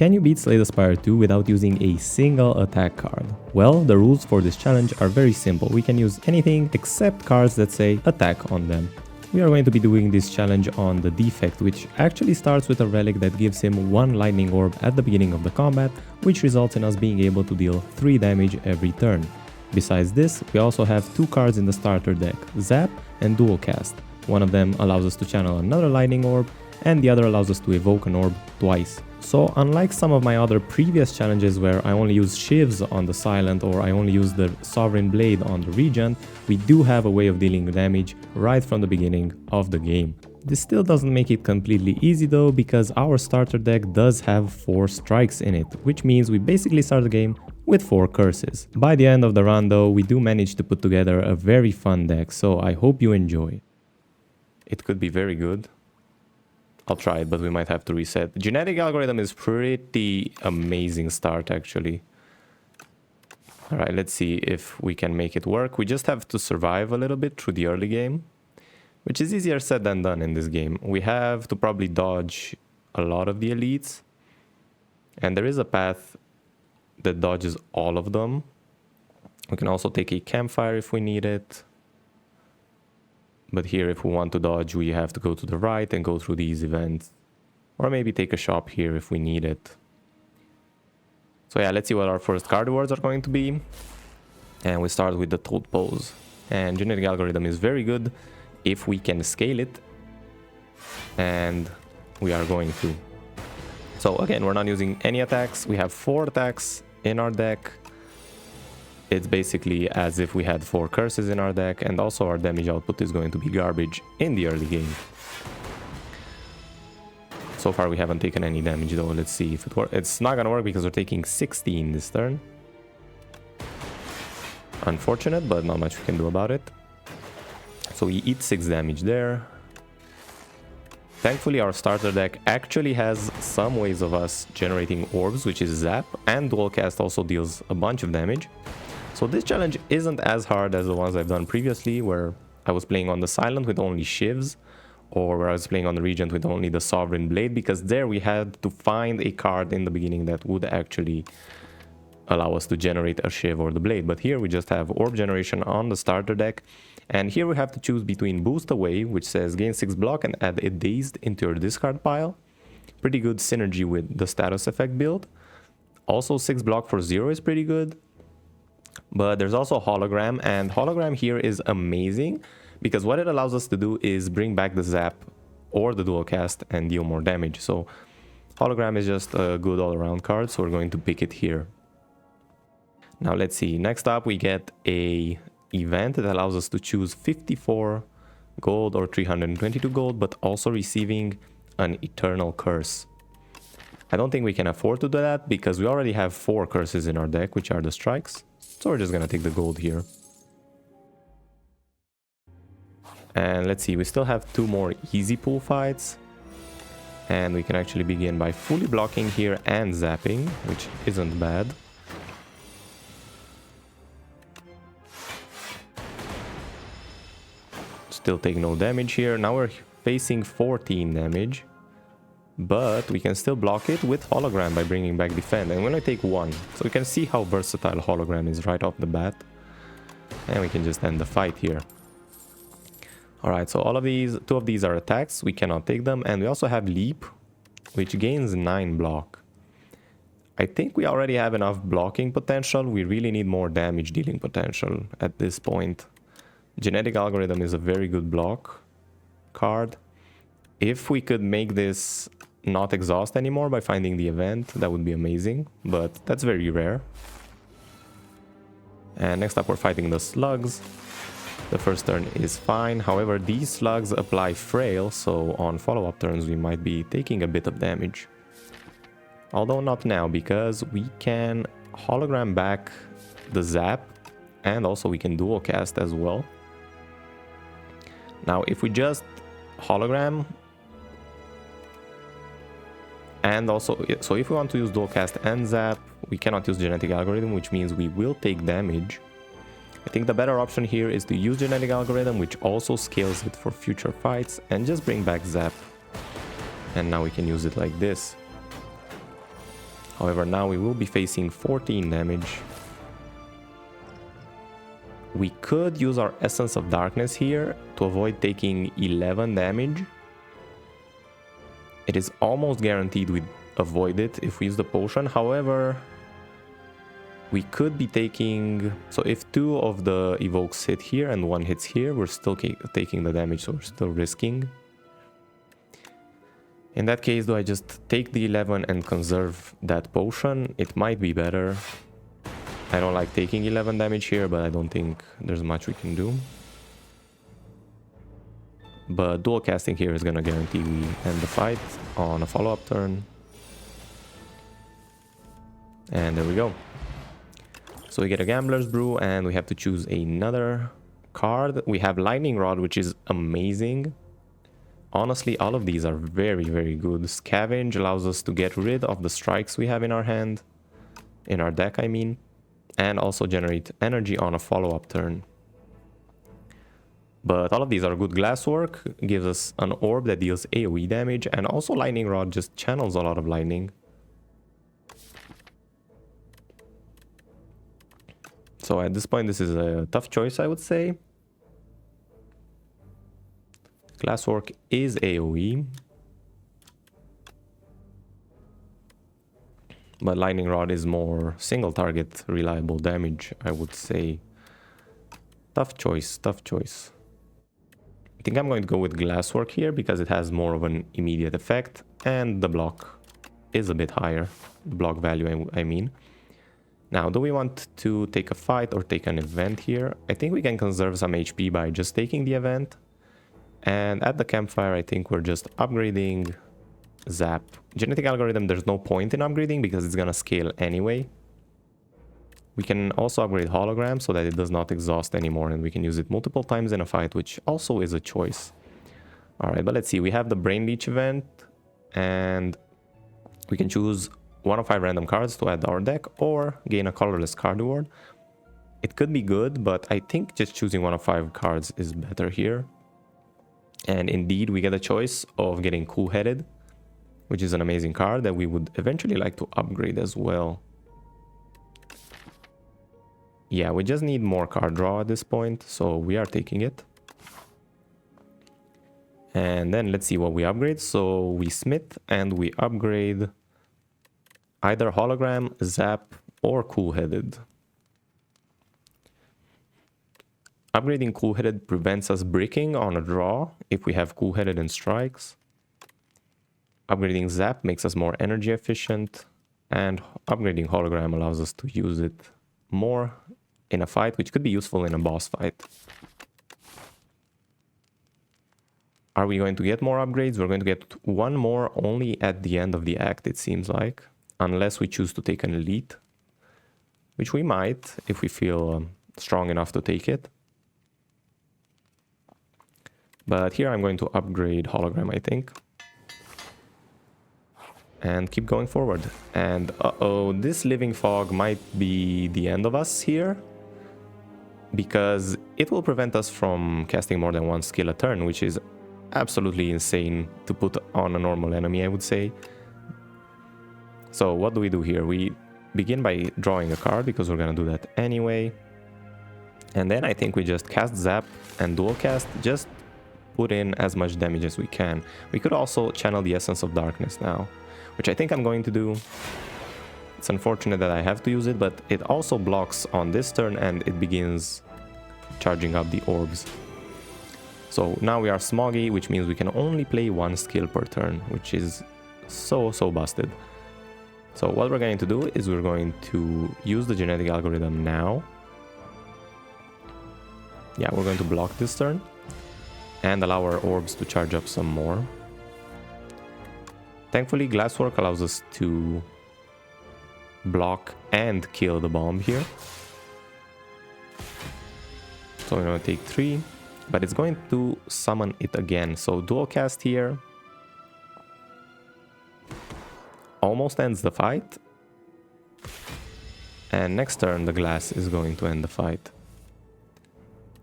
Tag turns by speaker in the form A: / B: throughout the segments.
A: Can you beat Slay the Spire 2 without using a single attack card? Well, the rules for this challenge are very simple. We can use anything except cards that say attack on them. We are going to be doing this challenge on the defect, which actually starts with a relic that gives him 1 lightning orb at the beginning of the combat, which results in us being able to deal 3 damage every turn. Besides this, we also have 2 cards in the starter deck, Zap and Dual Cast. One of them allows us to channel another lightning orb, and the other allows us to evoke an orb twice. So unlike some of my other previous challenges where I only use shivs on the silent or I only use the sovereign blade on the regent, we do have a way of dealing damage right from the beginning of the game. This still doesn't make it completely easy though, because our starter deck does have 4 strikes in it, which means we basically start the game with 4 curses. By the end of the run though, we do manage to put together a very fun deck, so I hope you enjoy. It could be very good. I'll try it, but we might have to reset. Genetic algorithm is pretty amazing start, actually. Alright, let's see if we can make it work. We just have to survive a little bit through the early game, which is easier said than done in this game. We have to probably dodge a lot of the elites, and there is a path that dodges all of them. We can also take a campfire if we need it. But here, if we want to dodge, we have to go to the right and go through these events. Or maybe take a shop here if we need it. So yeah, let's see what our first card rewards are going to be. And we start with the Toad Pose. And Genetic Algorithm is very good if we can scale it. And we are going to. So again, we're not using any attacks. We have 4 attacks in our deck. It's basically as if we had 4 curses in our deck, and also our damage output is going to be garbage in the early game. So far we haven't taken any damage though. Let's see if it works. It's not gonna work because we're taking 16 this turn. Unfortunate, but not much we can do about it. So we eat 6 damage there. Thankfully our starter deck actually has some ways of us generating orbs, which is Zap, and Dual Cast also deals a bunch of damage. So this challenge isn't as hard as the ones I've done previously, where I was playing on the Silent with only shivs, or where I was playing on the Regent with only the Sovereign Blade, because there we had to find a card in the beginning that would actually allow us to generate a shiv or the blade. But here we just have orb generation on the starter deck, and here we have to choose between Boost Away, which says gain 6 block and add a Dazed into your discard pile. Pretty good synergy with the status effect build. Also 6 block for 0 is pretty good. But there's also Hologram, and Hologram here is amazing because what it allows us to do is bring back the Zap or the Dual Cast and deal more damage. So Hologram is just a good all-around card, so we're going to pick it here. Now let's see, next up we get a event that allows us to choose 54 gold or 322 gold, but also receiving an Eternal Curse. I don't think we can afford to do that because we already have 4 curses in our deck, which are the strikes. So we're just gonna take the gold here. And let's see, we still have 2 more easy pool fights. And we can actually begin by fully blocking here and zapping, which isn't bad. Still take no damage here. Now we're facing 14 damage. But we can still block it with Hologram by bringing back Defend. And we only take 1. So we can see how versatile Hologram is right off the bat. And we can just end the fight here. Alright, so all of these, 2 of these are attacks. We cannot take them. And we also have Leap, which gains 9 block. I think we already have enough blocking potential. We really need more damage dealing potential at this point. Genetic Algorithm is a very good block card. If we could make this not exhaust anymore by finding the event, that would be amazing, but that's very rare. And next up we're fighting the slugs. The first turn is fine, however these slugs apply frail, so on follow-up turns we might be taking a bit of damage. Although not now, because we can Hologram back the Zap, and also we can Dual Cast as well. Now if we just Hologram, and also, so if we want to use Dual Cast and Zap, we cannot use Genetic Algorithm, which means we will take damage. I think the better option here is to use Genetic Algorithm, which also scales it for future fights, and just bring back Zap. And now we can use it like this. However, now we will be facing 14 damage. We could use our Essence of Darkness here to avoid taking 11 damage. It is almost guaranteed we avoid it if we use the potion. However, we could be taking... So if 2 of the evokes hit here and 1 hits here, we're still taking the damage, so we're still risking. In that case, do I just take the 11 and conserve that potion? It might be better. I don't like taking 11 damage here, but I don't think there's much we can do. But dual casting here is gonna guarantee we end the fight on a follow-up turn. And there we go. So we get a Gambler's Brew and we have to choose another card. We have Lightning Rod, which is amazing. Honestly, all of these are very, very good. Scavenge allows us to get rid of the strikes we have in our hand. In our deck, I mean. And also generate energy on a follow-up turn. But all of these are good. Glasswork gives us an orb that deals AoE damage. And also Lightning Rod just channels a lot of lightning. So at this point, this is a tough choice, I would say. Glasswork is AoE. But Lightning Rod is more single target reliable damage, I would say. Tough choice, tough choice. I think I'm going to go with Glasswork here because it has more of an immediate effect and the block is a bit higher. Block value, I mean. Now, do we want to take a fight or take an event here? I think we can conserve some HP by just taking the event. And at the campfire, I think we're just upgrading Zap. Genetic Algorithm, there's no point in upgrading because it's gonna scale anyway. We can also upgrade Hologram so that it does not exhaust anymore and we can use it multiple times in a fight, which also is a choice. Alright, but let's see. We have the Brain Leech event and we can choose 1 of 5 random cards to add to our deck or gain a colorless card reward. It could be good, but I think just choosing 1 of 5 cards is better here. And indeed, we get a choice of getting Cool-Headed, which is an amazing card that we would eventually like to upgrade as well. Yeah, we just need more card draw at this point, so we are taking it. And then let's see what we upgrade. So we smith and we upgrade either Hologram, Zap, or Cool-Headed. Upgrading Cool-Headed prevents us bricking on a draw if we have Cool-Headed and strikes. Upgrading Zap makes us more energy efficient. And upgrading Hologram allows us to use it more in a fight, which could be useful in a boss fight. Are we going to get more upgrades? We're going to get 1 more only at the end of the act, it seems like. Unless we choose to take an elite. Which we might, if we feel strong enough to take it. But here I'm going to upgrade Hologram, I think. And keep going forward. And uh-oh, this Living Fog might be the end of us here. Because it will prevent us from casting more than 1 skill a turn, which is absolutely insane to put on a normal enemy, I would say. So what do we do here? We begin by drawing a card, because we're gonna do that anyway. And then I think we just cast Zap and dual cast, just put in as much damage as we can. We could also channel the Essence of Darkness now, which I think I'm going to do. It's unfortunate that I have to use it, but it also blocks on this turn and it begins charging up the orbs. So now we are smoggy, which means we can only play 1 skill per turn, which is so busted. So what we're going to do is we're going to use the genetic algorithm now. Yeah, we're going to block this turn and allow our orbs to charge up some more. Thankfully, Glasswork allows us to block and kill the bomb here. So we're going to take 3, but it's going to summon it again. So dual cast here almost ends the fight. And next turn, the glass is going to end the fight.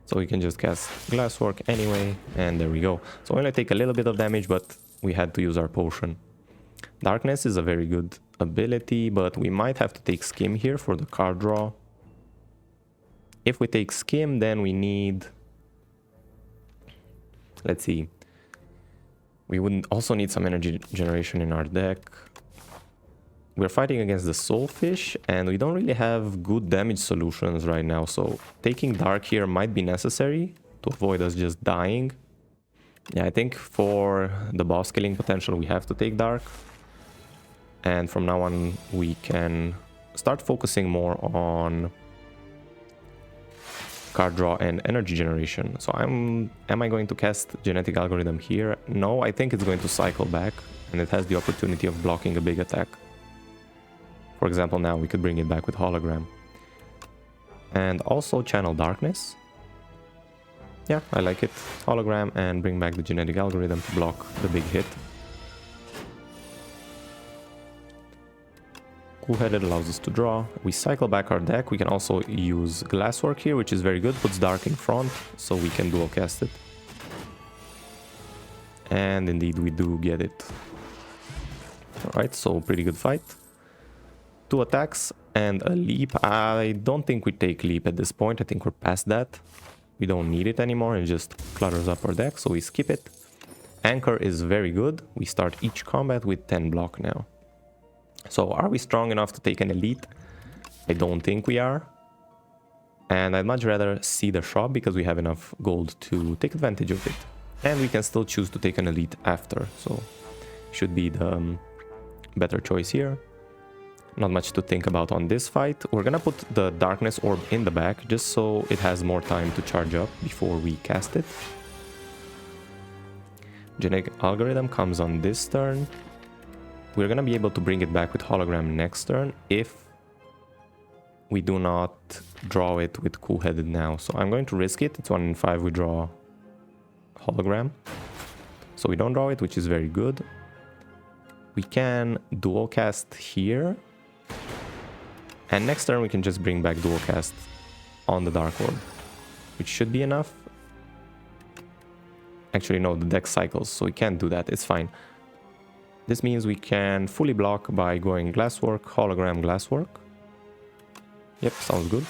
A: So we can just cast Glasswork anyway, and there we go. So we're going to take a little bit of damage, but we had to use our potion. Darkness is a very good ability, but we might have to take Skim here for the card draw. If we take Skim, then we need... Let's see. We would also need some energy generation in our deck. We're fighting against the Soulfish, and we don't really have good damage solutions right now, so taking Dark here might be necessary to avoid us just dying. Yeah, I think for the boss killing potential, we have to take Dark. And from now on, we can start focusing more on card draw and energy generation. So am I going to cast Genetic Algorithm here? No, I think it's going to cycle back, and it has the opportunity of blocking a big attack. For example, now we could bring it back with Hologram. And also Channel Darkness. Yeah, I like it. Hologram and bring back the Genetic Algorithm to block the big hit. Cool-Headed allows us to draw. We cycle back our deck. We can also use Glasswork here, which is very good. Puts Dark in front, so we can dual cast it. And indeed, we do get it. Alright, so pretty good fight. 2 attacks and a leap. I don't think we take leap at this point. I think we're past that. We don't need it anymore. It just clutters up our deck, so we skip it. Anchor is very good. We start each combat with 10 block now. So are we strong enough to take an elite? I don't think we are. And I'd much rather see the shop because we have enough gold to take advantage of it. And we can still choose to take an elite after. So should be the better choice here. Not much to think about on this fight. We're gonna put the Darkness Orb in the back just so it has more time to charge up before we cast it. Genetic Algorithm comes on this turn. We're gonna be able to bring it back with Hologram next turn if we do not draw it with Cool-Headed now. So I'm going to risk it. It's 1 in 5 we draw Hologram. So we don't draw it, which is very good. We can dual cast here. And next turn we can just bring back dual cast on the Dark Orb, which should be enough. Actually, no, the deck cycles, so we can't do that. It's fine. This means we can fully block by going Glasswork, Hologram, Glasswork. Yep, sounds good.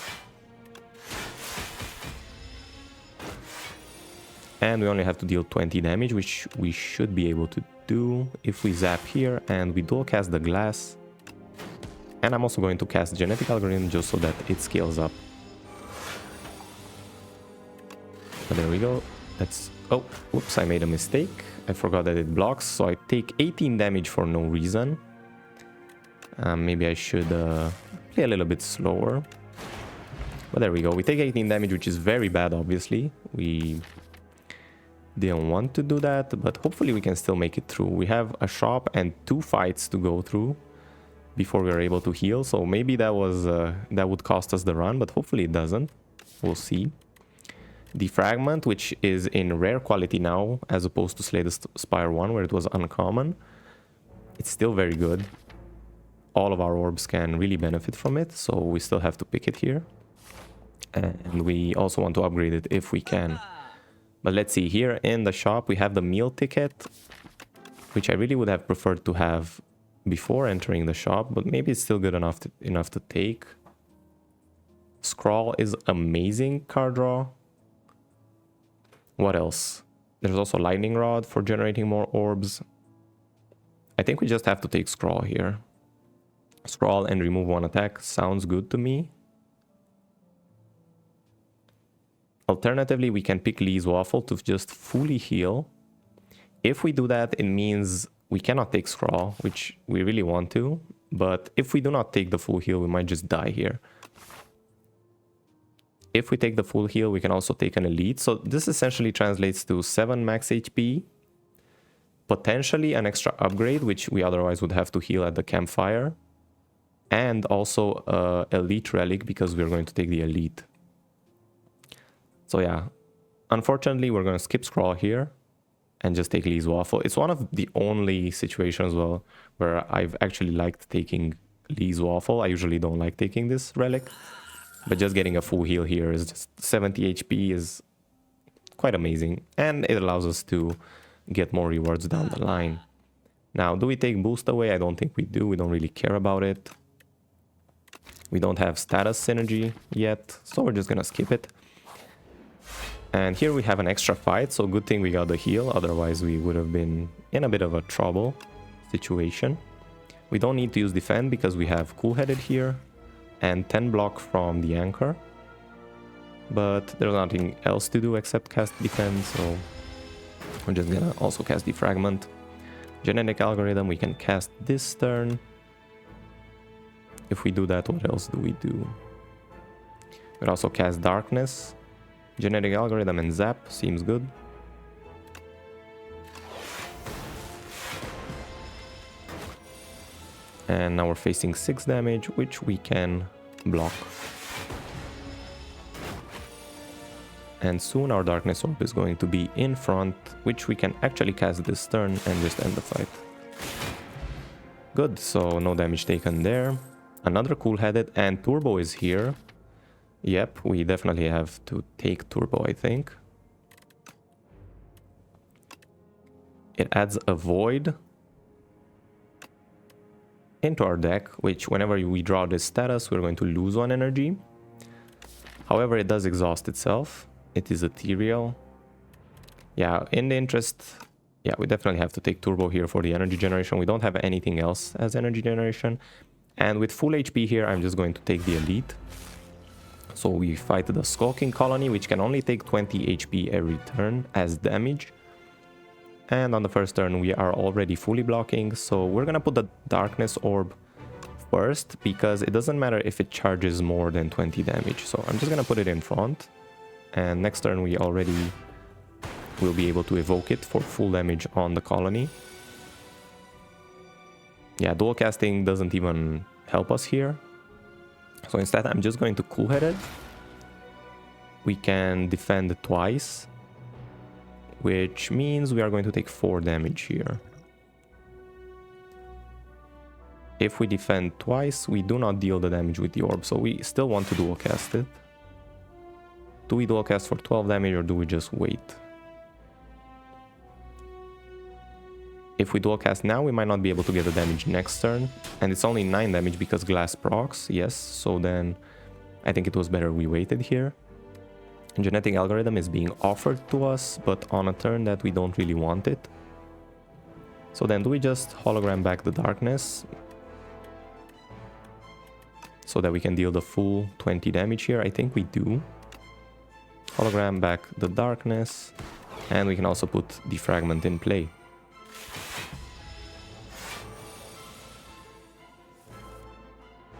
A: And we only have to deal 20 damage, which we should be able to do if we zap here and we dual cast the glass. And I'm also going to cast Genetic Algorithm just so that it scales up. But there we go. That's... Oh, whoops, I made a mistake. I forgot that it blocks, so I take 18 damage for no reason. Maybe I should play a little bit slower. But there we go. We take 18 damage, which is very bad, obviously. We didn't want to do that, but hopefully we can still make it through. We have a shop and 2 fights to go through before we are able to heal, so maybe that would cost us the run, but hopefully it doesn't. We'll see. Defragment, which is in rare quality now, as opposed to Slay the Spire 1, where it was uncommon. It's still very good. All of our orbs can really benefit from it, so we still have to pick it here. And we also want to upgrade it if we can. But let's see, here in the shop we have the meal ticket, which I really would have preferred to have before entering the shop, but maybe it's still good enough to take. Scrawl is amazing card draw. What else? There's also Lightning Rod for generating more orbs. I think we just have to take Scrawl here. Scrawl and remove 1 attack sounds good to me. Alternatively, we can pick Lee's Waffle to just fully heal. If we do that, it means we cannot take Scrawl, which we really want to. But if we do not take the full heal, we might just die here. If we take the full heal, we can also take an elite. So this essentially translates to 7 max HP. Potentially an extra upgrade, which we otherwise would have to heal at the campfire. And also elite relic, because we're going to take the elite. So yeah, unfortunately, we're going to skip Scrawl here and just take Lee's Waffle. It's one of the only situations, well, where I've actually liked taking Lee's Waffle. I usually don't like taking this relic. But just getting a full heal here is just 70 HP is quite amazing. And it allows us to get more rewards down the line. Now, do we take boost away? I don't think we do. We don't really care about it. We don't have status synergy yet, so we're just gonna skip it. And here we have an extra fight, so good thing we got the heal, otherwise we would have been in a bit of a trouble situation. We don't need to use defend because we have cool-headed here and 10 block from the anchor. But there's nothing else to do except cast defend, so we're just gonna also cast defragment. Genetic algorithm we can cast this turn. If we do that, what else do we do? We'll also cast darkness. Genetic algorithm and zap seems good. And now we're facing 6 damage, which we can block. And soon our darkness orb is going to be in front, which we can actually cast this turn and just end the fight. Good, so no damage taken there. Another cool-headed, and turbo is here. Yep, we definitely have to take turbo, I think. It adds a void into our deck, which whenever we draw this status, we're going to lose 1 energy. However, it does exhaust itself. It is ethereal. Yeah, in the interest, yeah, we definitely have to take turbo here for the energy generation. We don't have anything else as energy generation. And with full HP here, I'm just going to take the elite. So we fight the Skulking Colony, which can only take 20 HP every turn as damage. And on the first turn, we are already fully blocking. So we're gonna put the Darkness Orb first, because it doesn't matter if it charges more than 20 damage. So I'm just gonna put it in front. And next turn, we already will be able to evoke it for full damage on the colony. Yeah, dual casting doesn't even help us here. So instead, I'm just going to cool-headed. We can defend twice, which means we are going to take 4 damage here. If we defend twice, we do not deal the damage with the orb, so we still want to dual cast it. Do we dual cast for 12 damage or do we just wait? If we dual cast now, we might not be able to get the damage next turn. And it's only 9 damage because glass procs, yes. So then I think it was better we waited here. Genetic algorithm is being offered to us, but on a turn that we don't really want it. So then do we just hologram back the darkness? So that we can deal the full 20 damage here? I think we do. Hologram back the darkness. And we can also put defragment in play.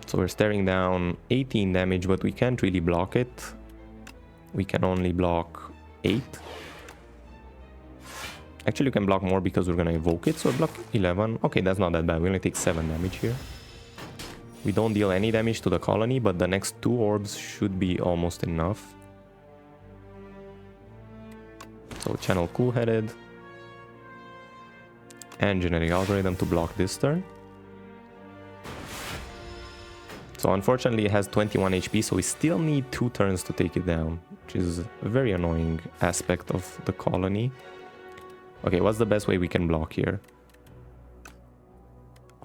A: So we're staring down 18 damage, but we can't really block it. We can only block 8. Actually, we can block more because we're gonna evoke it, so block 11. Okay, that's not that bad. We only take 7 damage here. We don't deal any damage to the colony, but the next 2 orbs should be almost enough. So channel cool-headed. And genetic algorithm to block this turn. So unfortunately it has 21 HP, so we still need 2 turns to take it down, which is a very annoying aspect of the colony. Okay, what's the best way we can block here?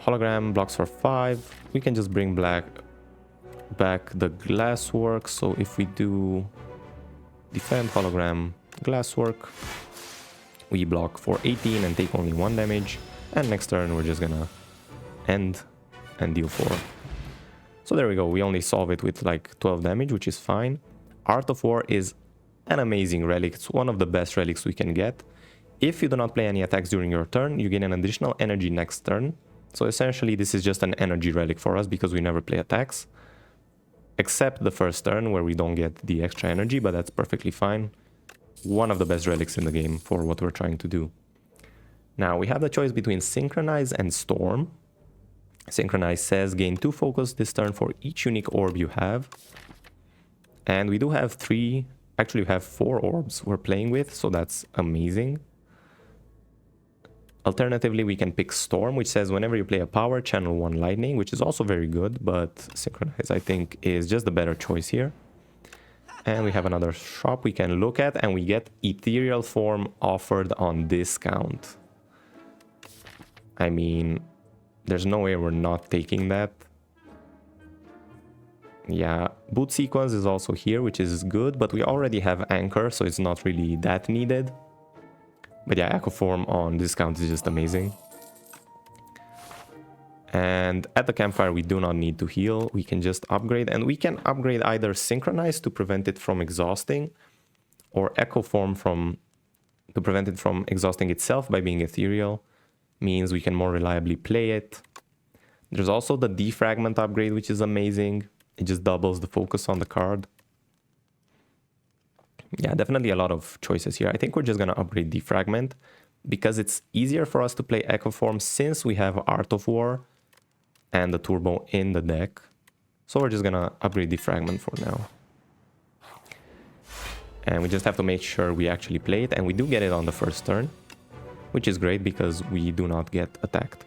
A: Hologram blocks for 5. We can just bring back the glasswork. So if we do defend hologram glasswork, we block for 18 and take only 1 damage. And next turn we're just gonna end and deal 4. So there we go, we only solve it with like 12 damage, which is fine. Art of War is an amazing relic. It's one of the best relics we can get. If you do not play any attacks during your turn, you gain an additional energy next turn. So essentially this is just an energy relic for us because we never play attacks. Except the first turn where we don't get the extra energy, but that's perfectly fine. One of the best relics in the game for what we're trying to do. Now we have the choice between Synchronize and Storm. Synchronize says gain 2 focus this turn for each unique orb you have. And we do have 3, actually we have 4 orbs we're playing with, so that's amazing. Alternatively, we can pick Storm, which says whenever you play a power, channel 1 lightning, which is also very good, but Synchronize I think is just the better choice here. And we have another shop we can look at, and we get Ethereal Form offered on discount. I mean, there's no way we're not taking that. Yeah, boot sequence is also here, which is good, but we already have anchor, so it's not really that needed. But yeah, Echo Form on discount is just amazing. And at the campfire, we do not need to heal. We can just upgrade, and we can upgrade either Synchronize to prevent it from exhausting, or Echo Form to prevent it from exhausting itself by being ethereal. Means we can more reliably play it. There's also the Defragment upgrade, which is amazing. It just doubles the focus on the card. Yeah, definitely a lot of choices here. I think we're just going to upgrade Defragment because it's easier for us to play Echo Form since we have Art of War and the Turbo in the deck. So we're just going to upgrade Defragment for now. And we just have to make sure we actually play it, and we do get it on the first turn, which is great because we do not get attacked.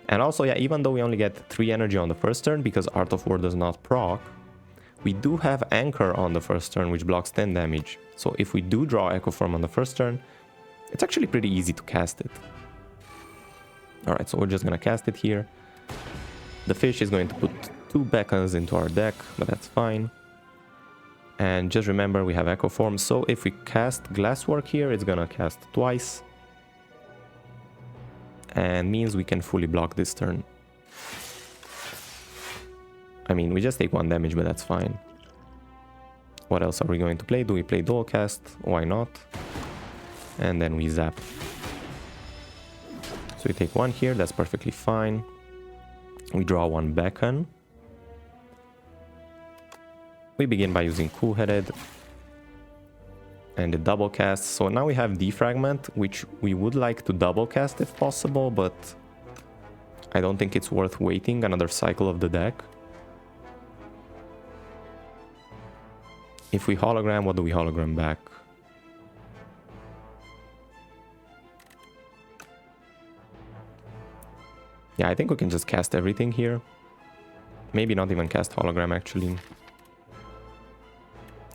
A: And also, yeah, even though we only get 3 energy on the first turn because Art of War does not proc, we do have Anchor on the first turn, which blocks 10 damage. So if we do draw Echo Form on the first turn, it's actually pretty easy to cast it. Alright, so we're just gonna cast it here. The fish is going to put 2 beacons into our deck, but that's fine. And just remember, we have Echo Form, so if we cast Glasswork here, it's gonna cast twice. And means we can fully block this turn. I mean, we just take 1 damage, but that's fine. What else are we going to play? Do we play Dual Cast? Why not? And then we zap. So we take 1 here, that's perfectly fine. We draw 1 beacon. We begin by using Cool-Headed. And the double cast. So now we have Defragment, which we would like to double cast if possible, but I don't think it's worth waiting another cycle of the deck. If we hologram, what do we hologram back? Yeah, I think we can just cast everything here. Maybe not even cast hologram actually.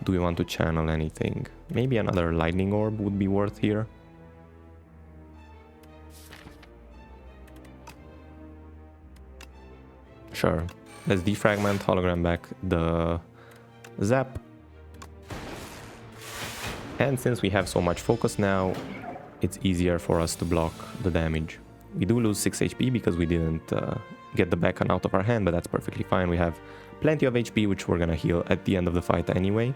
A: Do we want to channel anything? Maybe another lightning orb would be worth here. Sure. Let's Defragment, hologram back the zap. And since we have so much focus now, it's easier for us to block the damage. We do lose 6 HP because we didn't get the beacon out of our hand, but that's perfectly fine. We have plenty of HP, which we're gonna heal at the end of the fight anyway.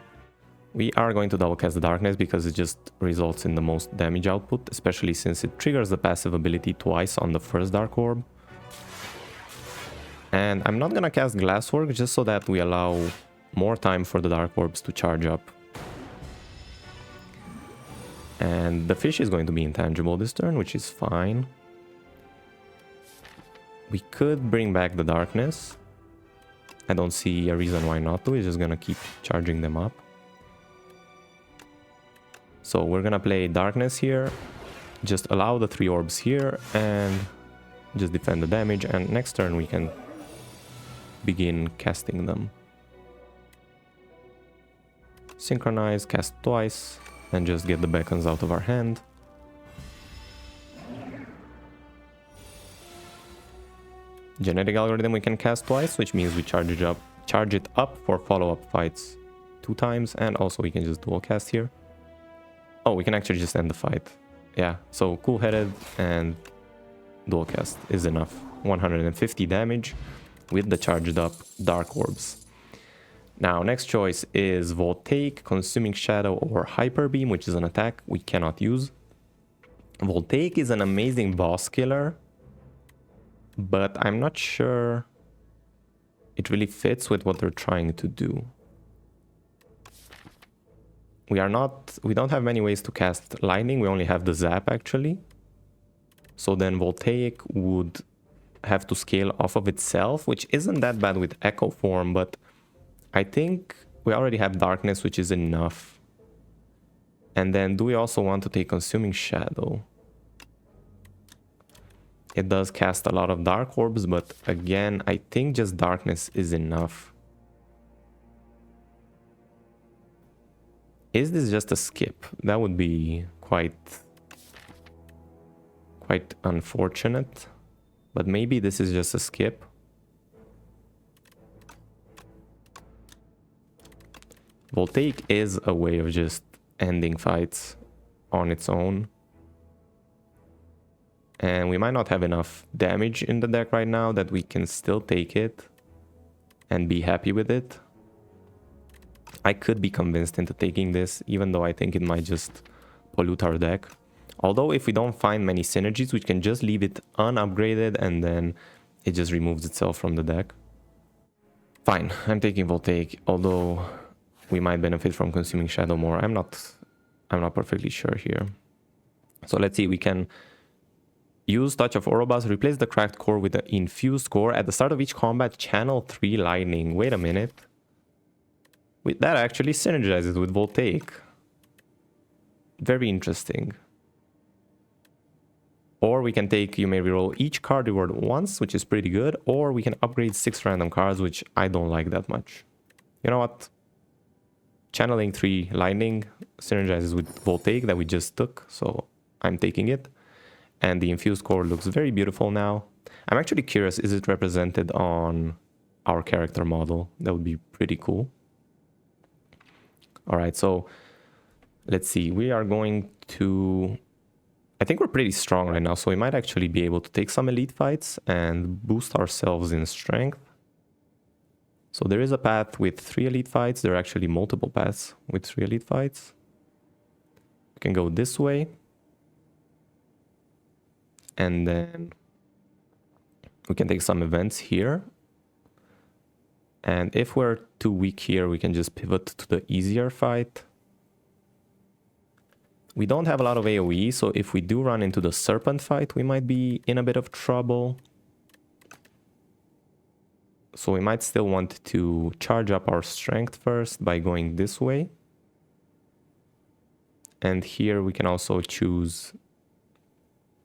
A: We are going to double cast the Darkness because it just results in the most damage output, especially since it triggers the passive ability twice on the first Dark Orb. And I'm not gonna cast Glasswork just so that we allow more time for the Dark Orbs to charge up. And the fish is going to be intangible this turn, which is fine. We could bring back the Darkness. I don't see a reason why not to. It's just gonna keep charging them up. So we're gonna play Darkness here, just allow the 3 orbs here and just defend the damage, and next turn we can begin casting them. Synchronize, cast twice, and just get the beacons out of our hand. Genetic Algorithm we can cast twice, which means we charge it up for follow-up fights 2 times, and also we can just dual cast here. Oh, we can actually just end the fight. Yeah, so Cool-Headed and dual cast is enough. 150 damage with the charged up Dark Orbs. Now, next choice is Voltaic, Consuming Shadow, or Hyper Beam, which is an attack we cannot use. Voltaic is an amazing boss killer, but I'm not sure it really fits with what they're trying to do. We don't have many ways to cast lightning. We only have the zap actually. So then Voltaic would have to scale off of itself, which isn't that bad with Echo Form, but I think we already have Darkness, which is enough. And then do we also want to take Consuming Shadow? It does cast a lot of Dark Orbs, but again, I think just Darkness is enough. Is this just a skip? That would be quite unfortunate. But maybe this is just a skip. Voltaic is a way of just ending fights on its own. And we might not have enough damage in the deck right now that we can still take it and be happy with it. I could be convinced into taking this, even though I think it might just pollute our deck. Although if we don't find many synergies, we can just leave it unupgraded and then it just removes itself from the deck. Fine, I'm taking Voltaic, although we might benefit from consuming Shadow more. I'm not perfectly sure here. So let's see, we can use Touch of ORBS, replace the cracked core with the infused core. At the start of each combat, channel 3 lightning. Wait a minute. That actually synergizes with Voltaic. Very interesting. Or we can take, you may reroll each card reward once, which is pretty good. Or we can upgrade 6 random cards, which I don't like that much. You know what? Channeling 3 lightning synergizes with Voltaic that we just took, so I'm taking it. And the infused core looks very beautiful now. I'm actually curious, is it represented on our character model? That would be pretty cool. All right, so let's see. We are going to... I think we're pretty strong right now, so we might actually be able to take some elite fights and boost ourselves in strength. So there is a path with 3 elite fights. There are actually multiple paths with 3 elite fights. We can go this way. And then we can take some events here. And if we're too weak here, we can just pivot to the easier fight. We don't have a lot of AoE, so if we do run into the serpent fight, we might be in a bit of trouble. So we might still want to charge up our strength first by going this way. And here we can also choose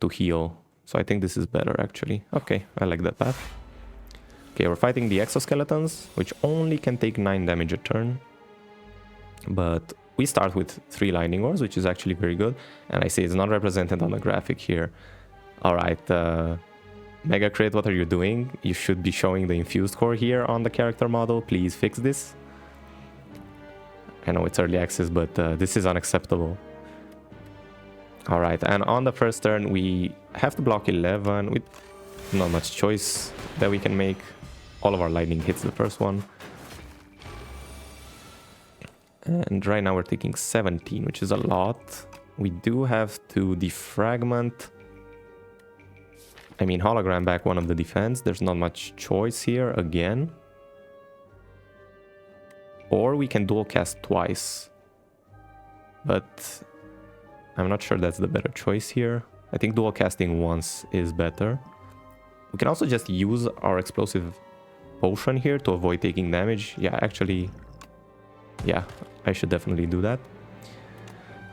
A: to heal. So I think this is better actually. Okay, I like that path. Okay, we're fighting the exoskeletons, which only can take 9 damage a turn. But we start with 3 lightning ores, which is actually very good. And I say it's not represented on the graphic here. All right, Mega Crit, what are you doing? You should be showing the infused core here on the character model. Please fix this. I know it's early access, but this is unacceptable. All right, and on the first turn, we have to block 11 with not much choice that we can make. All of our lightning hits the first one. And right now we're taking 17, which is a lot. We do have to defragment. I mean, hologram back one of the defense. There's not much choice here again. Or we can dual cast twice. But I'm not sure that's the better choice here. I think dual casting once is better. We can also just use our explosive potion here to avoid taking damage. Yeah, actually, yeah, I should definitely do that.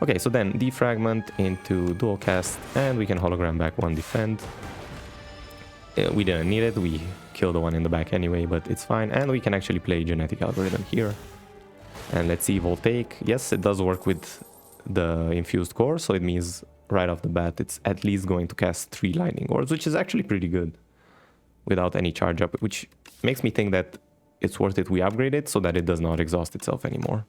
A: Okay, so then defragment into dual cast, and we can hologram back one defend. We didn't need it, we killed the one in the back anyway, but it's fine. And we can actually play genetic algorithm here. And let's see, Voltaic. Yes, it does work with the infused core, so it means right off the bat it's at least going to cast 3 lightning orbs, which is actually pretty good without any charge up, which makes me think that it's worth it we upgrade it so that it does not exhaust itself anymore.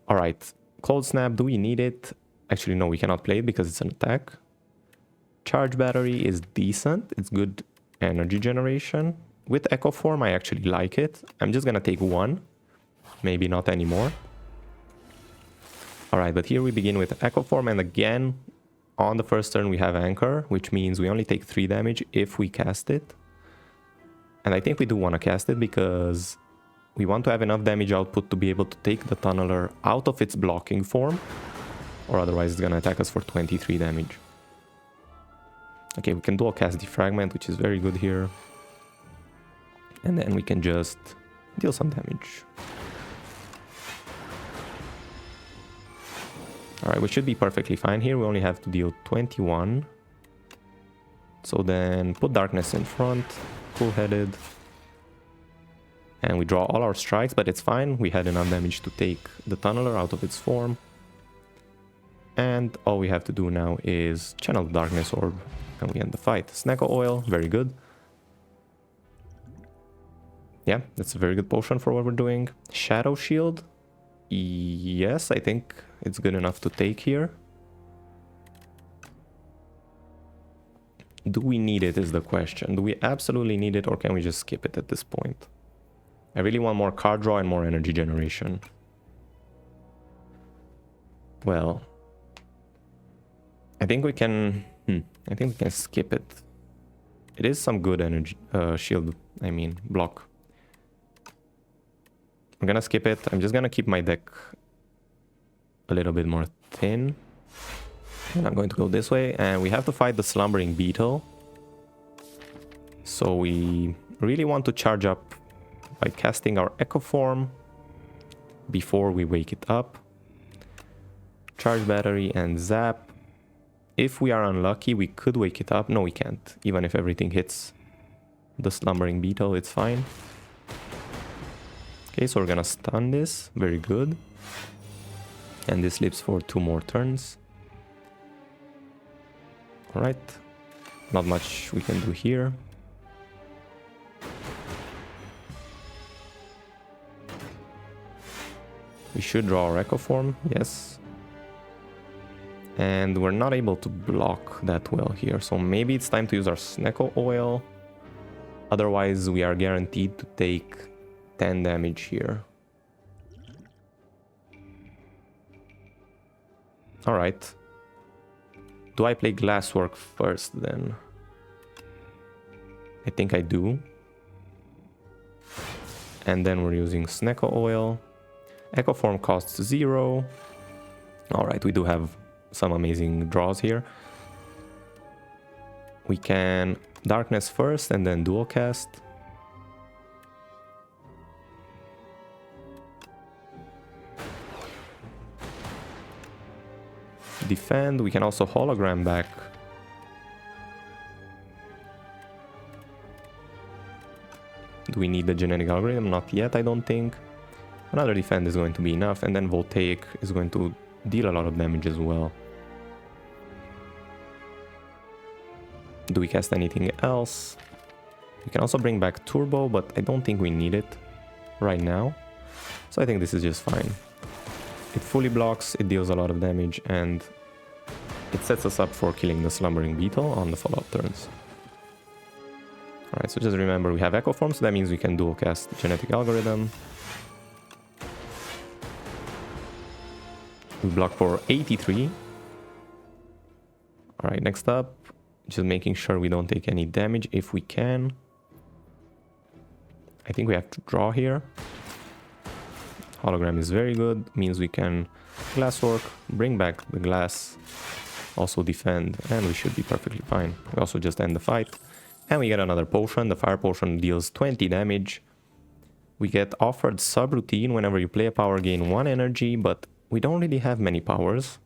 A: All right, Cold Snap, do we need it? Actually, no, we cannot play it because it's an attack. Charge Battery is decent. It's good energy generation. With Echo Form, I actually like it. I'm just gonna take 1, maybe not anymore. All right, but here we begin with Echo Form, and again, on the first turn we have Anchor, which means we only take 3 damage if we cast it. And I think we do want to cast it because we want to have enough damage output to be able to take the Tunneler out of its blocking form, or otherwise it's gonna attack us for 23 damage. Okay, we can dual cast Defragment, which is very good here. And then we can just deal some damage. Alright, we should be perfectly fine here. We only have to deal 21. So then put Darkness in front, cool-headed. And we draw all our strikes, but it's fine. We had enough damage to take the Tunneler out of its form. And all we have to do now is channel the Darkness Orb, and we end the fight. Snecko Oil, very good. Yeah, that's a very good potion for what we're doing. Shadow Shield. Yes, I think it's good enough to take here. Do we need it is the question. Do we absolutely need it, or can we just skip it at this point? I really want more card draw and more energy generation. Well, I think we can... I think we can skip it. It is some good energy... shield, I mean, block. I'm gonna skip it. I'm just gonna keep my deck a little bit more thin. And I'm going to go this way, and we have to fight the Slumbering Beetle. So we really want to charge up by casting our Echo Form before we wake it up. Charge battery and zap. If we are unlucky, we could wake it up. No, we can't. Even if everything hits the Slumbering Beetle, it's fine. Okay, so we're gonna stun this. Very good. And this lives for 2 more turns. Alright. Not much we can do here. We should draw our Echo Form, yes. And we're not able to block that well here, so maybe it's time to use our Snecko Oil. Otherwise, we are guaranteed to take 10 damage here. Alright. Do I play Glasswork first then? I think I do. And then we're using Snecko Oil. Echo Form costs 0. Alright, we do have some amazing draws here. We can Darkness first and then Dual Cast. Defend. We can also Hologram back. Do we need the Genetic Algorithm? Not yet, I don't think. Another defend is going to be enough, and then Voltaic is going to deal a lot of damage as well. Do we cast anything else? We can also bring back Turbo, but I don't think we need it right now. So I think this is just fine. It fully blocks, it deals a lot of damage, and it sets us up for killing the Slumbering Beetle on the follow-up turns. Alright, so just remember we have Echo Form, so that means we can dual cast Genetic Algorithm. We block for 83. Alright, next up, just making sure we don't take any damage if we can. I think we have to draw here. Hologram is very good, means we can Glasswork, bring back the glass, also defend, and we should be perfectly fine. We also just end the fight. And we get another potion. The Fire Potion deals 20 damage. We get offered Subroutine whenever you play a power, gain 1 energy, but we don't really have many powers.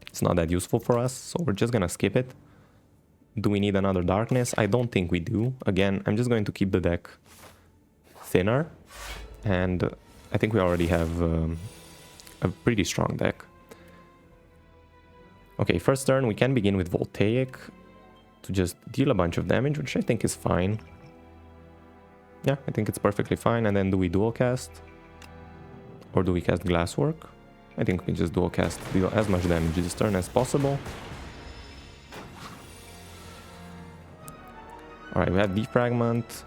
A: It's not that useful for us, so we're just gonna skip it. Do we need another Darkness? I don't think we do. Again, I'm just going to keep the deck thinner, and I think we already have a pretty strong deck. Okay, first turn we can begin with Voltaic to just deal a bunch of damage, which I think is fine. Yeah, I think it's perfectly fine. And then do we dual cast? Or do we cast Glasswork? I think we just dual cast, deal as much damage this turn as possible. Alright, we have Defragment.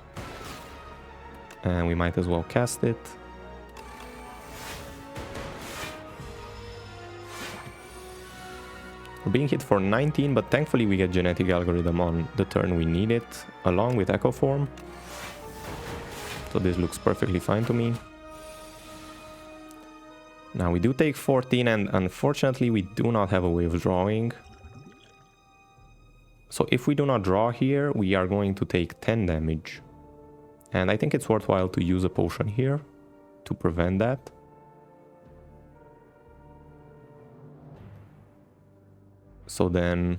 A: And we might as well cast it. We're being hit for 19, but thankfully we get Genetic Algorithm on the turn we need it, along with Echo Form. So this looks perfectly fine to me. Now we do take 14, and unfortunately we do not have a way of drawing. So if we do not draw here, we are going to take 10 damage. And I think it's worthwhile to use a potion here to prevent that. So then,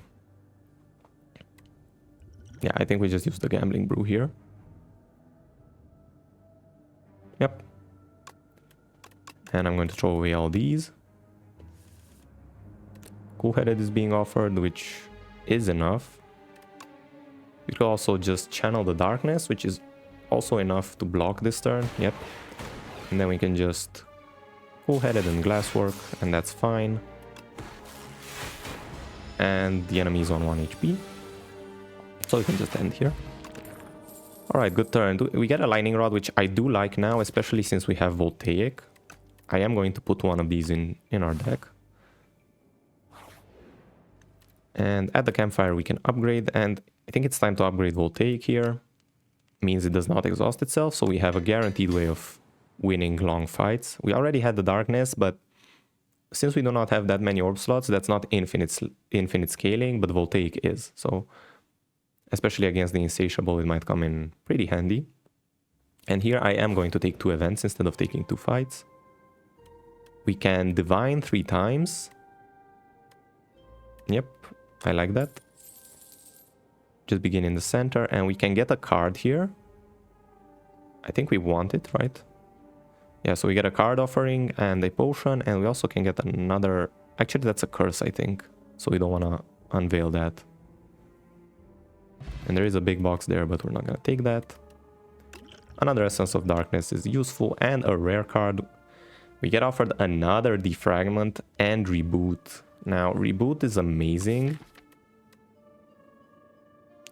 A: yeah, I think we just use the Gambling Brew here. Yep. And I'm going to throw away all these. Cool-Headed is being offered, which is enough. We could also just channel the Darkness, which is also enough to block this turn. Yep. And then we can just Cool-Headed and Glasswork, and that's fine. And the enemy is on 1 HP. So we can just end here. Alright, good turn. We get a Lightning Rod, which I do like now, especially since we have Voltaic. I am going to put one of these in our deck. And at the campfire we can upgrade, and I think it's time to upgrade Voltaic here. Means it does not exhaust itself, so we have a guaranteed way of winning long fights. We already had the Darkness, but since we do not have that many orb slots, that's not infinite scaling, but Voltaic is. So especially against the Insatiable, it might come in pretty handy. And here I am going to take 2 events instead of taking 2 fights. We can Divine 3 times. Yep, I like that. Just begin in the center, and we can get a card here. I think we want it, right? Yeah, so we get a card offering and a potion, and we also can get another... Actually, that's a curse, I think. So we don't want to unveil that. And there is a big box there, but we're not going to take that. Another Essence of Darkness is useful, and a rare card. We get offered another Defragment and Reboot. Now, Reboot is amazing.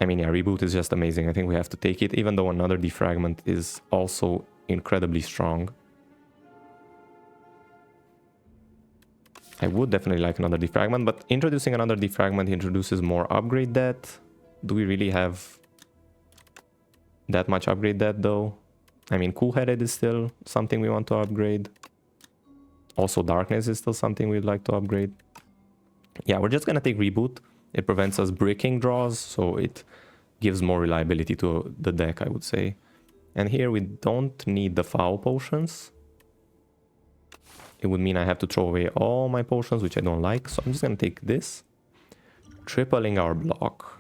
A: I mean, yeah, Reboot is just amazing. I think we have to take it, even though another Defragment is also incredibly strong. I would definitely like another Defragment, but introducing another Defragment introduces more upgrade debt. Do we really have that much upgrade debt, though? I mean, Cool-Headed is still something we want to upgrade. Also, Darkness is still something we'd like to upgrade. Yeah, we're just going to take Reboot. It prevents us bricking draws, so it gives more reliability to the deck, I would say. And here we don't need the Foul Potions. It would mean I have to throw away all my potions, which I don't like. So I'm just going to take this. Tripling our block.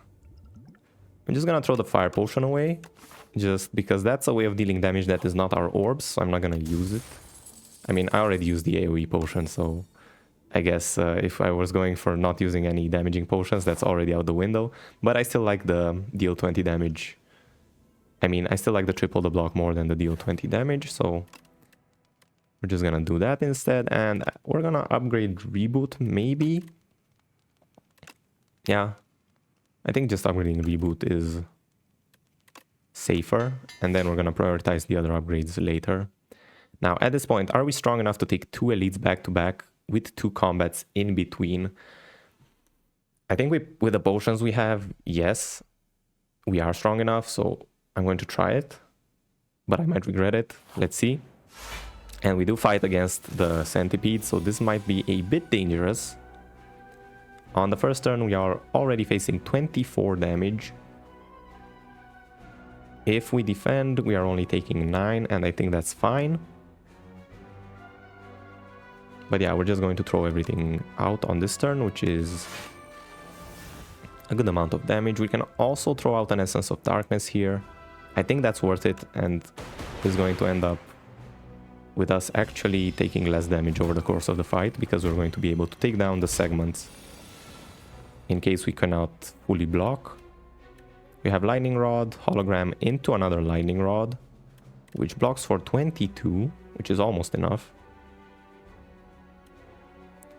A: I'm just going to throw the Fire Potion away. Just because that's a way of dealing damage that is not our orbs, so I'm not going to use it. I mean, I already used the AoE potion, so I guess if I was going for not using any damaging potions, that's already out the window. But I still like the deal 20 damage. I mean, I still like the triple the block more than the deal 20 damage, so we're just gonna do that instead. And we're gonna upgrade Reboot, maybe. Yeah, I think just upgrading Reboot is safer, and then we're gonna prioritize the other upgrades later. Now, at this point, are we strong enough to take 2 elites back-to-back with 2 combats in between? I think with the potions we have, yes, we are strong enough, so I'm going to try it, but I might regret it. Let's see. And we do fight against the Centipede, so this might be a bit dangerous. On the first turn, we are already facing 24 damage. If we defend, we are only taking 9, and I think that's fine. But yeah, we're just going to throw everything out on this turn, which is a good amount of damage. We can also throw out an Essence of Darkness here. I think that's worth it, and is going to end up with us actually taking less damage over the course of the fight, because we're going to be able to take down the segments in case we cannot fully block. We have Lightning Rod, Hologram into another Lightning Rod, which blocks for 22, which is almost enough.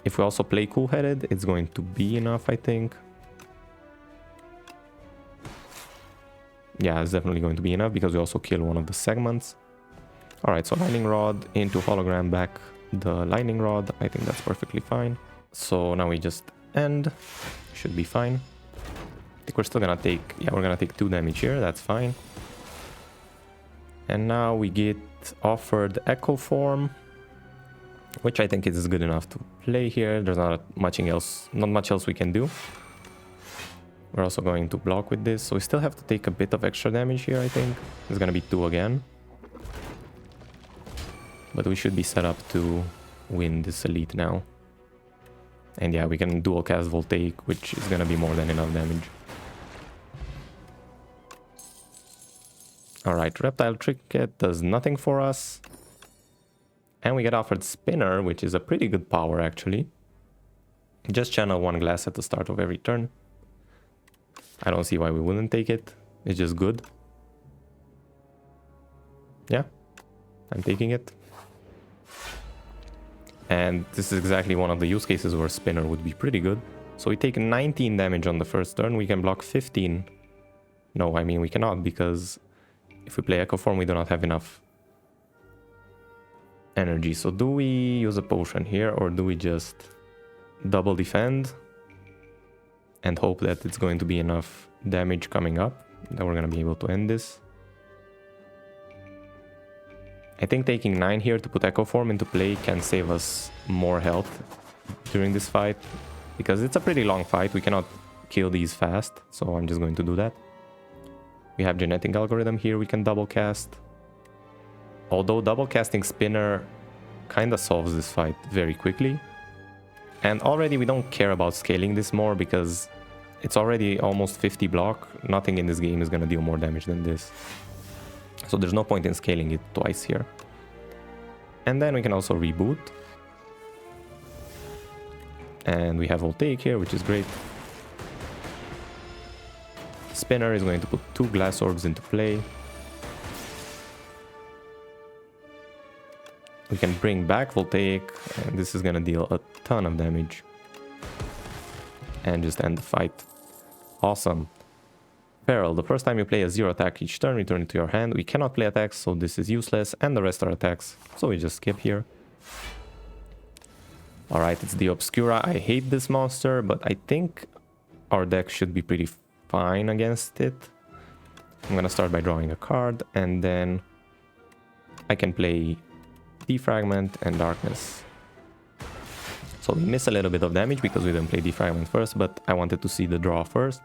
A: If we also play Cool-Headed, it's going to be enough, I think. Yeah, it's definitely going to be enough because we also kill one of the segments. Alright, so Lightning Rod into Hologram back the Lightning Rod. I think that's perfectly fine. So now we just end. Should be fine. I think we're still gonna take... Yeah, we're gonna take 2 damage here. That's fine. And now we get offered Echo Form, which I think is good enough to play here. There's not much else we can do. We're also going to block with this, so we still have to take a bit of extra damage here, I think. It's gonna be 2 again. But we should be set up to win this elite now. And yeah, we can dual cast Voltaic, which is gonna be more than enough damage. Alright, Reptile Trinket does nothing for us. And we get offered Spinner, which is a pretty good power, actually. Just channel one glass at the start of every turn. I don't see why we wouldn't take it. It's just good. Yeah, I'm taking it. And this is exactly one of the use cases where Spinner would be pretty good. So we take 19 damage on the first turn. We can block 15. No, I mean we cannot, because if we play Echo Form, we do not have enough energy. So do we use a potion here, or do we just double defend and hope that it's going to be enough damage coming up that we're going to be able to end this? I think taking 9 here to put Echo Form into play can save us more health during this fight, because it's a pretty long fight. We cannot kill these fast, so I'm just going to do that. We have Genetic Algorithm here we can double cast. Although double casting Spinner kind of solves this fight very quickly. And already we don't care about scaling this more, because it's already almost 50 block. Nothing in this game is going to deal more damage than this. So there's no point in scaling it twice here. And then we can also reboot. And we have Voltaic here, which is great. Spinner is going to put 2 glass orbs into play. We can bring back Voltaic, and this is going to deal a ton of damage. And just end the fight. Awesome. Peril. The first time you play a 0 attack each turn, return it to your hand. We cannot play attacks, so this is useless, and the rest are attacks. So we just skip here. Alright, it's the Obscura. I hate this monster, but I think our deck should be pretty fine against it. I'm gonna start by drawing a card, and then I can play Defragment and Darkness. So we miss a little bit of damage because we didn't play Defragment first, but I wanted to see the draw first.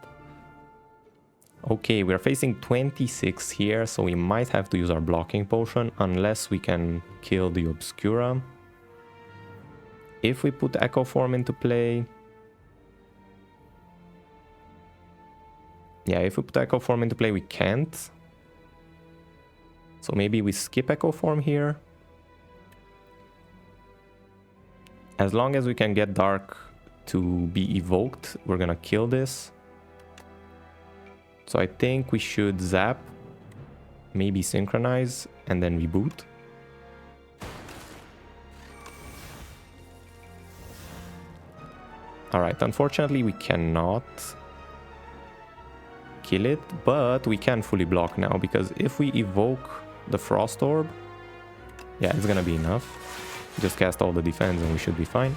A: Okay, we're facing 26 here, so we might have to use our blocking potion unless we can kill the Obscura. If we put Echo Form into play... Yeah, if we put Echo Form into play, we can't. So maybe we skip Echo Form here. As long as we can get Dark to be evoked, we're gonna kill this. So I think we should zap, maybe synchronize, and then reboot. Alright, unfortunately we cannot kill it, but we can fully block now, because if we evoke the Frost Orb, yeah, it's gonna be enough. Just cast all the defense and we should be fine.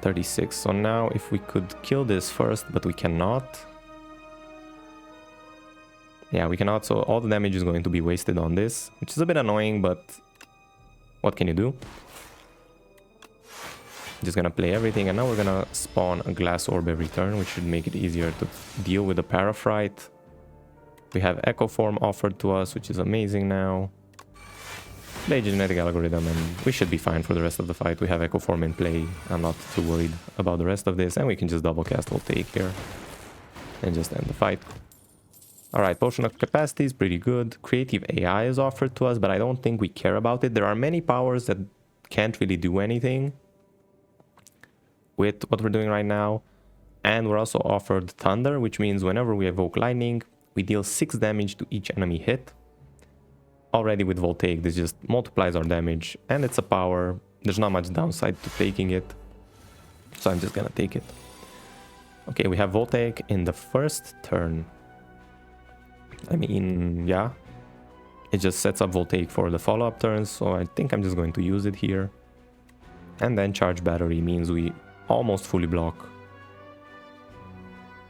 A: 36. So now if we could kill this first, but we cannot. Yeah, we cannot, so all the damage is going to be wasted on this, which is a bit annoying, but what can you do? Just gonna play everything, and now we're gonna spawn a glass orb every turn, which should make it easier to deal with the Parafrite. We have Echo Form offered to us, which is amazing now. Play Genetic Algorithm, and we should be fine for the rest of the fight. We have Echo Form in play. I'm not too worried about the rest of this, and we can just double cast Voltaic here and just end the fight. Alright, Potion of Capacity is pretty good. Creative AI is offered to us, but I don't think we care about it. There are many powers that can't really do anything with what we're doing right now. And we're also offered Thunder, which means whenever we evoke Lightning, we deal 6 damage to each enemy hit. Already with Voltaic, this just multiplies our damage, and it's a power. There's not much downside to taking it, so I'm just gonna take it. Okay, we have Voltaic in the first turn. I mean, yeah, it just sets up Voltaic for the follow-up turns, so I think I'm just going to use it here. And then Charge Battery means we almost fully block,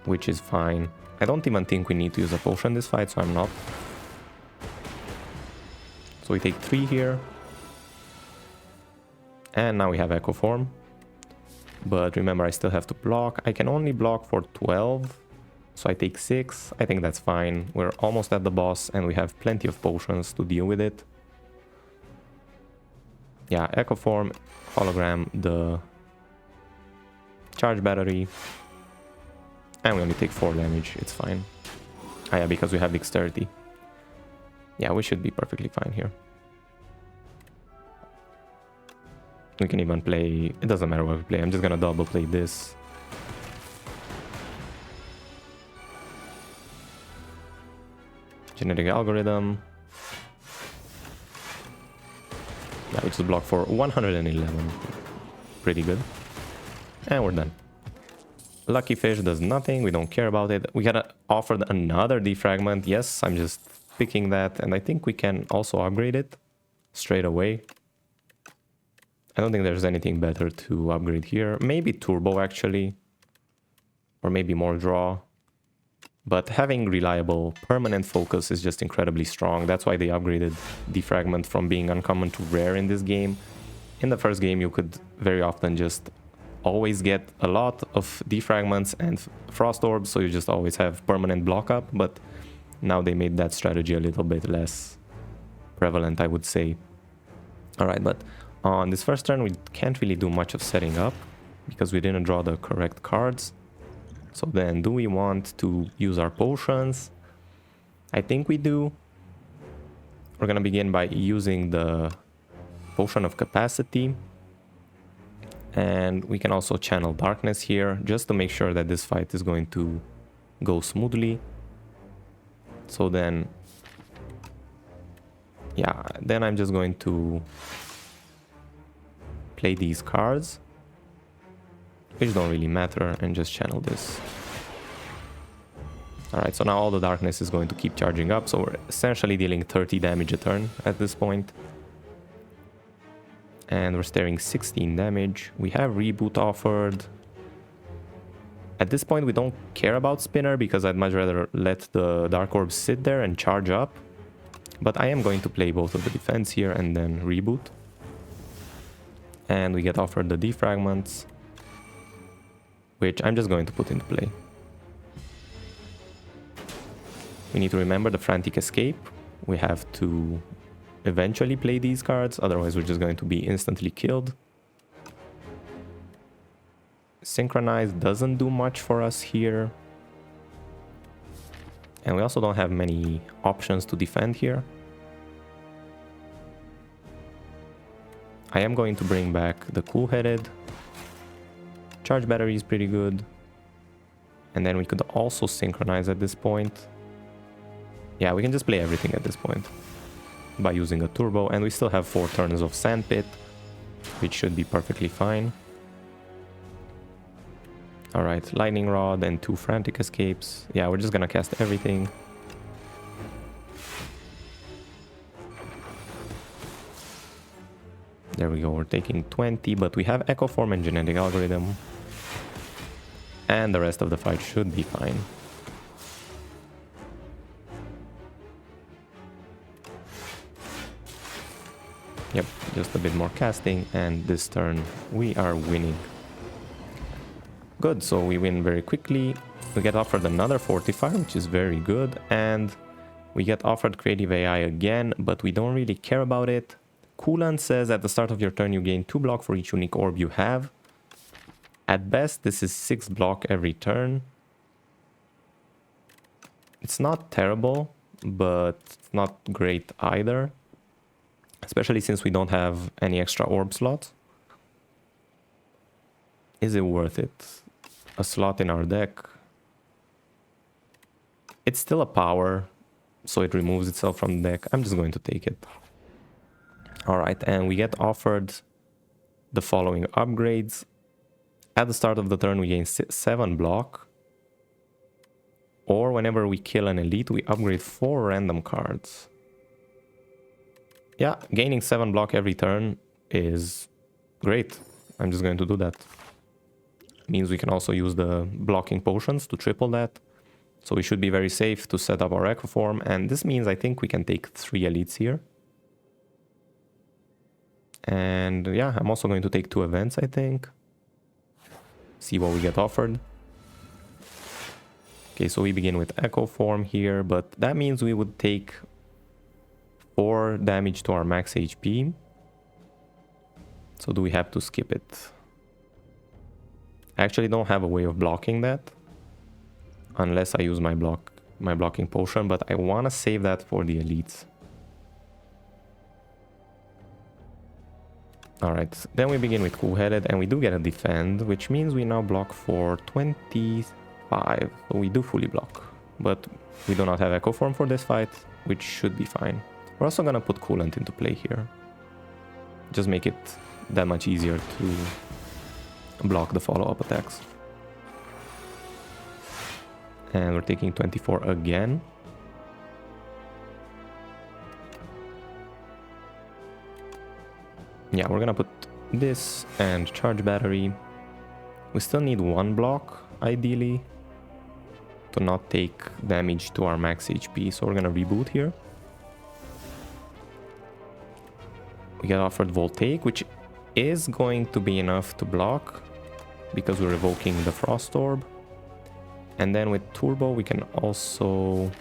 A: which is fine. I don't even think we need to use a potion this fight, so I'm not. So we take 3 here. And now we have Echo Form. But remember, I still have to block. I can only block for 12. So I take 6. I think that's fine. We're almost at the boss, and we have plenty of potions to deal with it. Yeah, Echo Form, Hologram, the Charge Battery. And we only take 4 damage. It's fine. Ah, yeah, because we have Dexterity. Yeah, we should be perfectly fine here. We can even play... It doesn't matter what we play. I'm just gonna double play this. Genetic algorithm. Yeah, we just block for 111. Pretty good. And we're done. Lucky Fish does nothing. We don't care about it. We gotta offer another defragment. Yes, I'm just picking that. And I think we can also upgrade it straight away. I don't think there's anything better to upgrade here. Maybe Turbo, actually. Or maybe more draw. But having reliable permanent focus is just incredibly strong. That's why they upgraded defragment from being uncommon to rare in this game. In the first game, you could very often just always get a lot of defragments and frost orbs, so you just always have permanent block up. But now they made that strategy a little bit less prevalent, I would say. Alright, but on this first turn, we can't really do much of setting up because we didn't draw the correct cards. So then, do we want to use our potions? I think we do. We're gonna begin by using the Potion of Capacity. And we can also channel Darkness here, just to make sure that this fight is going to go smoothly. So then... yeah, then I'm just going to play these cards, which don't really matter, and just channel this. Alright, so now all the darkness is going to keep charging up, so we're essentially dealing 30 damage a turn at this point. And we're staring 16 damage. We have Reboot offered. At this point we don't care about Spinner, because I'd much rather let the Dark Orbs sit there and charge up. But I am going to play both of the defense here and then Reboot. And we get offered the defragments, which I'm just going to put into play. We need to remember the Frantic Escape. We have to eventually play these cards, otherwise we're just going to be instantly killed. Synchronize doesn't do much for us here. And we also don't have many options to defend here. I am going to bring back the Cool-Headed. Charge Battery is pretty good. And then we could also synchronize at this point. Yeah, we can just play everything at this point by using a Turbo. And we still have 4 turns of Sandpit, which should be perfectly fine. Alright, Lightning Rod and 2 Frantic Escapes. Yeah, we're just gonna cast everything. There we go, we're taking 20, but we have Echo Form and Genetic Algorithm. And the rest of the fight should be fine. Yep, just a bit more casting, and this turn we are winning. Good, so we win very quickly. We get offered another Fortify, which is very good, and we get offered Creative AI again, but we don't really care about it. Coolant says at the start of your turn you gain 2 block for each unique orb you have. At best, this is 6 block every turn. It's not terrible, but it's not great either. Especially since we don't have any extra orb slots. Is it worth it? A slot in our deck. It's still a power, so it removes itself from the deck. I'm just going to take it. Alright, and we get offered the following upgrades. At the start of the turn we gain 7 block. Or whenever we kill an elite, we upgrade 4 random cards. Yeah, gaining 7 block every turn is great. I'm just going to do that. Means we can also use the blocking potions to triple that. So we should be very safe to set up our Echo Form. And this means I think we can take 3 elites here. And yeah, I'm also going to take 2 events, I think. See what we get offered. Okay, so we begin with Echo Form here, but that means we would take 4 damage to our max HP. So do we have to skip it? I actually don't have a way of blocking that. Unless I use my blocking potion, but I want to save that for the elites. Alright, then we begin with cool-headed and we do get a defend, which means we now block for 25. So we do fully block, but we do not have Echo Form for this fight, which should be fine. We're also gonna put Coolant into play here. Just make it that much easier to block the follow-up attacks. And we're taking 24 again. Yeah, we're gonna put this and charge battery. We still need one block, ideally, to not take damage to our max HP. So we're gonna reboot here. We get offered Voltaic, which is going to be enough to block because we're evoking the Frost Orb. And then with Turbo, we can also...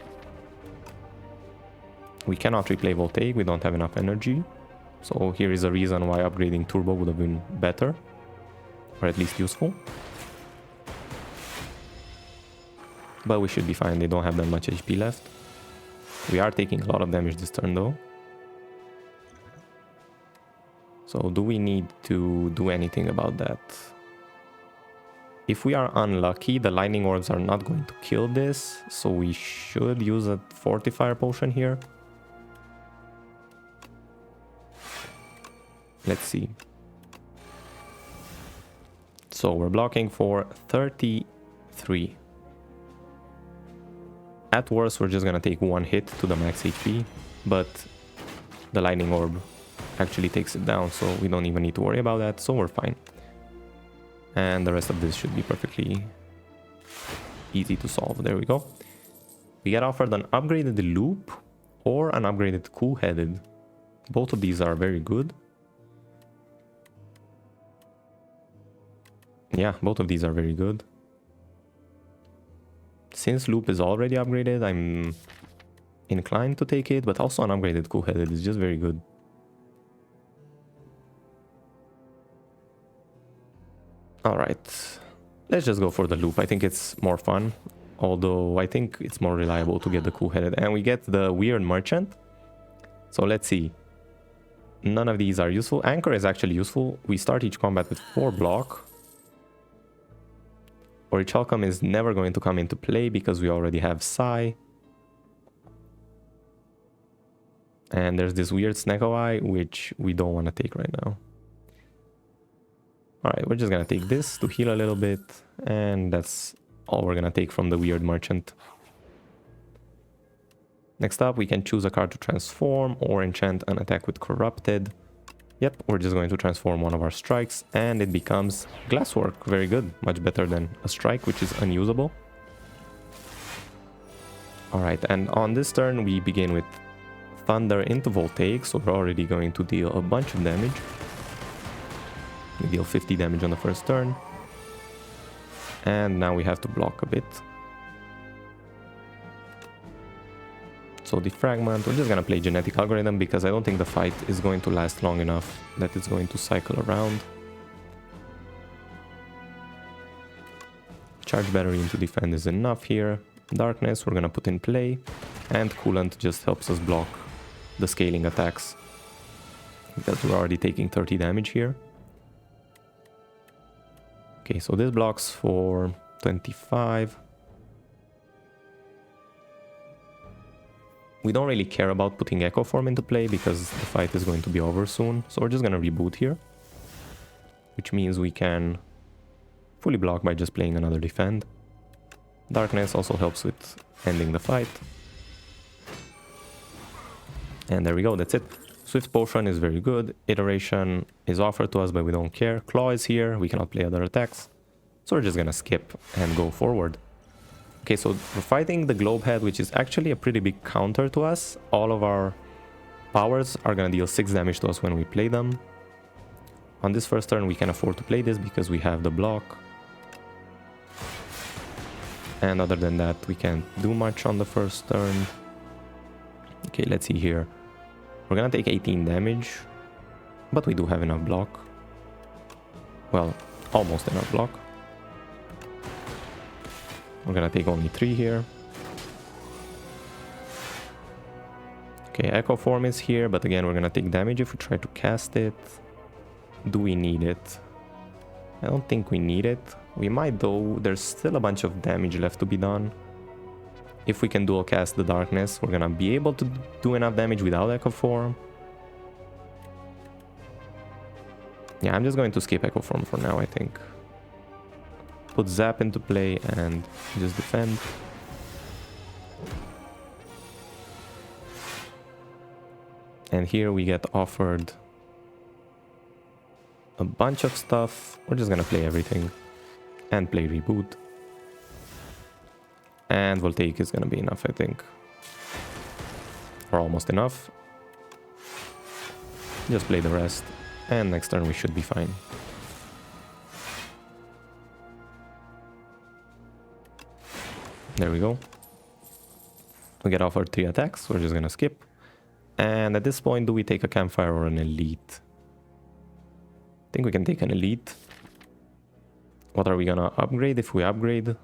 A: We cannot replay Voltaic, we don't have enough energy. So here is a reason why upgrading Turbo would have been better, or at least useful. But we should be fine, they don't have that much HP left. We are taking a lot of damage this turn though. So do we need to do anything about that? If we are unlucky, the lightning orbs are not going to kill this, so we should use a fortifier potion here. Let's see. So we're blocking for 33. At worst, we're just gonna take one hit to the max HP, but the lightning orb actually takes it down, so we don't even need to worry about that, so we're fine. And the rest of this should be perfectly easy to solve. There we go. We get offered an upgraded loop or an upgraded cool-headed. Both of these are very good. Yeah, both of these are very good. Since loop is already upgraded, I'm inclined to take it, but also an upgraded cool-headed is just very good. Alright, let's just go for the loop. I think it's more fun, although I think it's more reliable to get the cool-headed. And we get the weird merchant. So let's see. None of these are useful. Anchor is actually useful. We start each combat with 4 block. Orichalcum is never going to come into play because we already have Psy. And there's this weird Snecko Eye, which we don't want to take right now. Alright, we're just gonna take this to heal a little bit, and that's all we're gonna take from the weird merchant. Next up, we can choose a card to transform or enchant an attack with Corrupted. Yep, we're just going to transform one of our strikes, and it becomes Glasswork. Very good, much better than a strike, which is unusable. Alright, and on this turn, we begin with Thunder into Voltaic, so we're already going to deal a bunch of damage. We deal 50 damage on the first turn. And now we have to block a bit. So Defragment, we're just gonna play Genetic Algorithm because I don't think the fight is going to last long enough that it's going to cycle around. Charge Battery into defend is enough here. Darkness we're gonna put in play. And Coolant just helps us block the scaling attacks, because we're already taking 30 damage here. Okay, so this blocks for 25. We don't really care about putting Echo Form into play because the fight is going to be over soon. So we're just gonna reboot here, which means we can fully block by just playing another defend. Darkness also helps with ending the fight. And there we go, that's it. Swift Potion is very good. Iteration is offered to us, but we don't care. Claw is here, we cannot play other attacks. So we're just gonna skip and go forward. Okay, so we're fighting the Globe Head, which is actually a pretty big counter to us. All of our powers are gonna deal 6 damage to us when we play them. On this first turn, we can afford to play this because we have the block. And other than that, we can't do much on the first turn. Okay, let's see here. We're gonna take 18 damage, but we do have enough block. Well, almost enough block. We're gonna take only 3 here. Okay, Echo Form is here, but again, we're gonna take damage if we try to cast it. do we need it? I don't think we need it. We might though. There's still a bunch of damage left to be done. If we can dual cast the darkness, we're gonna be able to do enough damage without Echo Form. Yeah, I'm just going to skip Echo Form for now, I think. Put Zap into play and just defend. And here we get offered a bunch of stuff. We're just gonna play everything and play Reboot. And Voltaic is gonna be enough, I think. Or almost enough. Just play the rest. And next turn we should be fine. There we go. We get offered 3 attacks. We're just gonna skip. And at this point, do we take a Campfire or an Elite? I think we can take an Elite. What are we gonna upgrade? If we upgrade,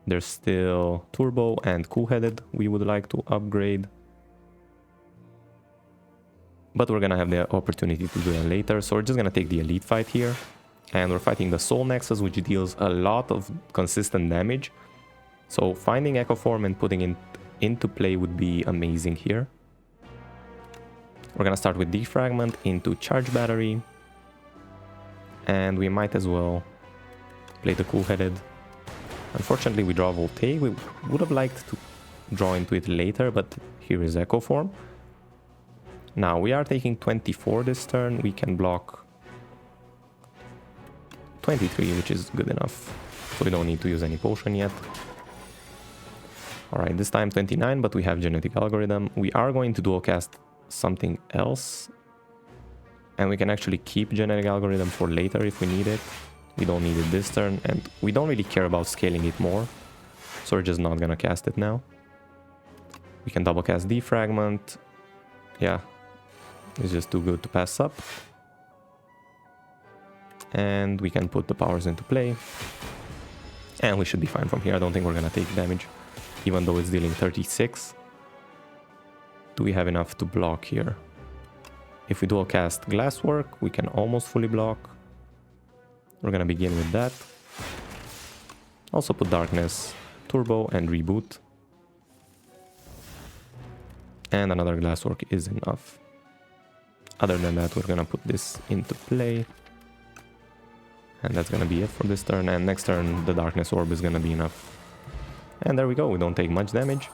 A: there's still Turbo and Cool-Headed we would like to upgrade. But we're gonna have the opportunity to do that later, so we're just gonna take the Elite fight here. And we're fighting the Soul Nexus, which deals a lot of consistent damage. So finding Echo Form and putting it into play would be amazing here. We're gonna start with Defragment into Charge Battery. And we might as well play the Cool-Headed. Unfortunately, we draw Voltaic. We would have liked to draw into it later, but here is Echo Form. Now, we are taking 24 this turn. We can block 23, which is good enough. So we don't need to use any potion yet. Alright, this time 29, but we have Genetic Algorithm. We are going to dual cast something else. And we can actually keep Genetic Algorithm for later if we need it. We don't need it this turn, and we don't really care about scaling it more. So we're just not gonna cast it now. We can double cast Defragment. Yeah, it's just too good to pass up. And we can put the powers into play. And we should be fine from here. I don't think we're gonna take damage, even though it's dealing 36. Do we have enough to block here? If we dual cast Glasswork, we can almost fully block. We're gonna begin with that. Also put Darkness, Turbo, and Reboot. And another Glasswork is enough. Other than that, we're gonna put this into play. And that's gonna be it for this turn. And next turn, the Darkness Orb is gonna be enough. And there we go, we don't take much damage.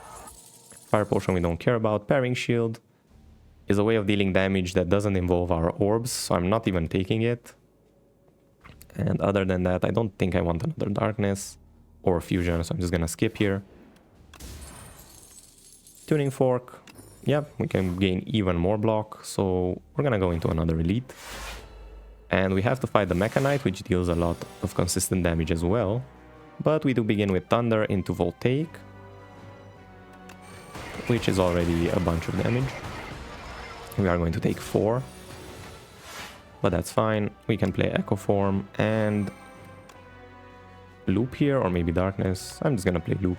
A: Fire Potion we don't care about. Parrying Shield is a way of dealing damage that doesn't involve our orbs, so I'm not even taking it. And other than that, I don't think I want another Darkness or Fusion, so I'm just gonna skip here. Tuning Fork. Yep, we can gain even more block, so we're gonna go into another Elite. And we have to fight the Mechanite, which deals a lot of consistent damage as well. But we do begin with Thunder into Voltaic, which is already a bunch of damage. We are going to take 4. But that's fine. We can play Echo Form and Loop here, or maybe Darkness. I'm just gonna play Loop.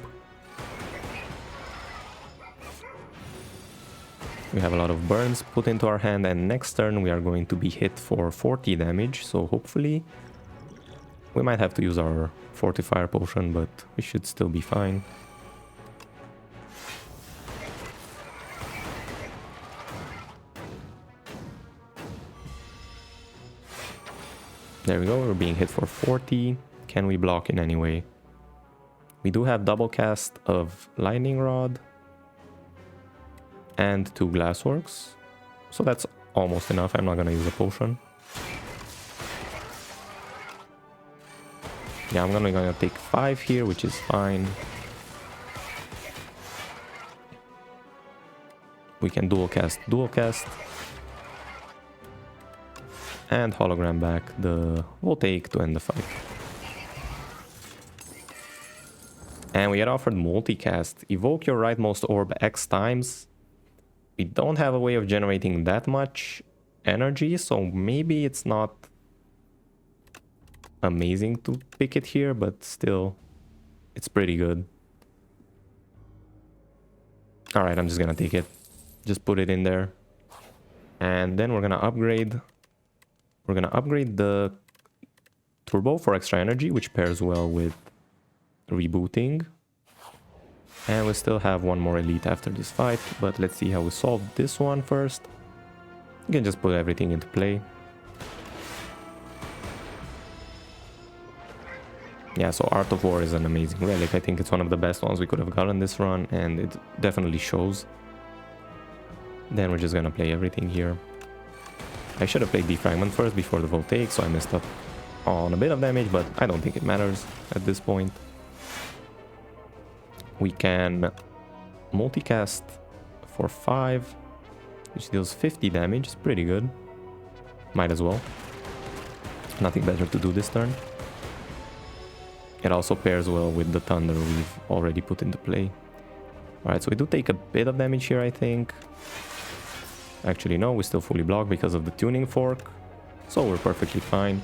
A: We have a lot of burns put into our hand, and next turn we are going to be hit for 40 damage, so hopefully we might have to use our Fortifier Potion, but we should still be fine. There we go, we're being hit for 40. Can we block in any way? We do have double cast of Lightning Rod and 2 Glassworks, so that's almost enough. I'm not gonna use a potion. Yeah, I'm gonna take 5 here, which is fine. We can dual cast, and hologram back the Voltaic to end the fight. And we get offered multicast. Evoke your rightmost orb X times. We don't have a way of generating that much energy, so maybe it's not amazing to pick it here, but still, it's pretty good. Alright, I'm just gonna take it. Just put it in there. And then we're gonna upgrade We're gonna upgrade the turbo for extra energy, which pairs well with rebooting. And we still have one more elite after this fight, but let's see how we solve this one first. You can just put everything into play. Yeah, so Art of War is an amazing relic. I think it's one of the best ones we could have gotten this run, and it definitely shows. Then we're just gonna play everything here. I should have played Defragment first before the Voltaic, so I messed up on a bit of damage, but I don't think it matters at this point. We can multicast for 5, which deals 50 damage. It's pretty good. Might as well. Nothing better to do this turn. It also pairs well with the Thunder we've already put into play. Alright, so we do take a bit of damage here, I think. Actually, no, we still fully block because of the tuning fork. So we're perfectly fine.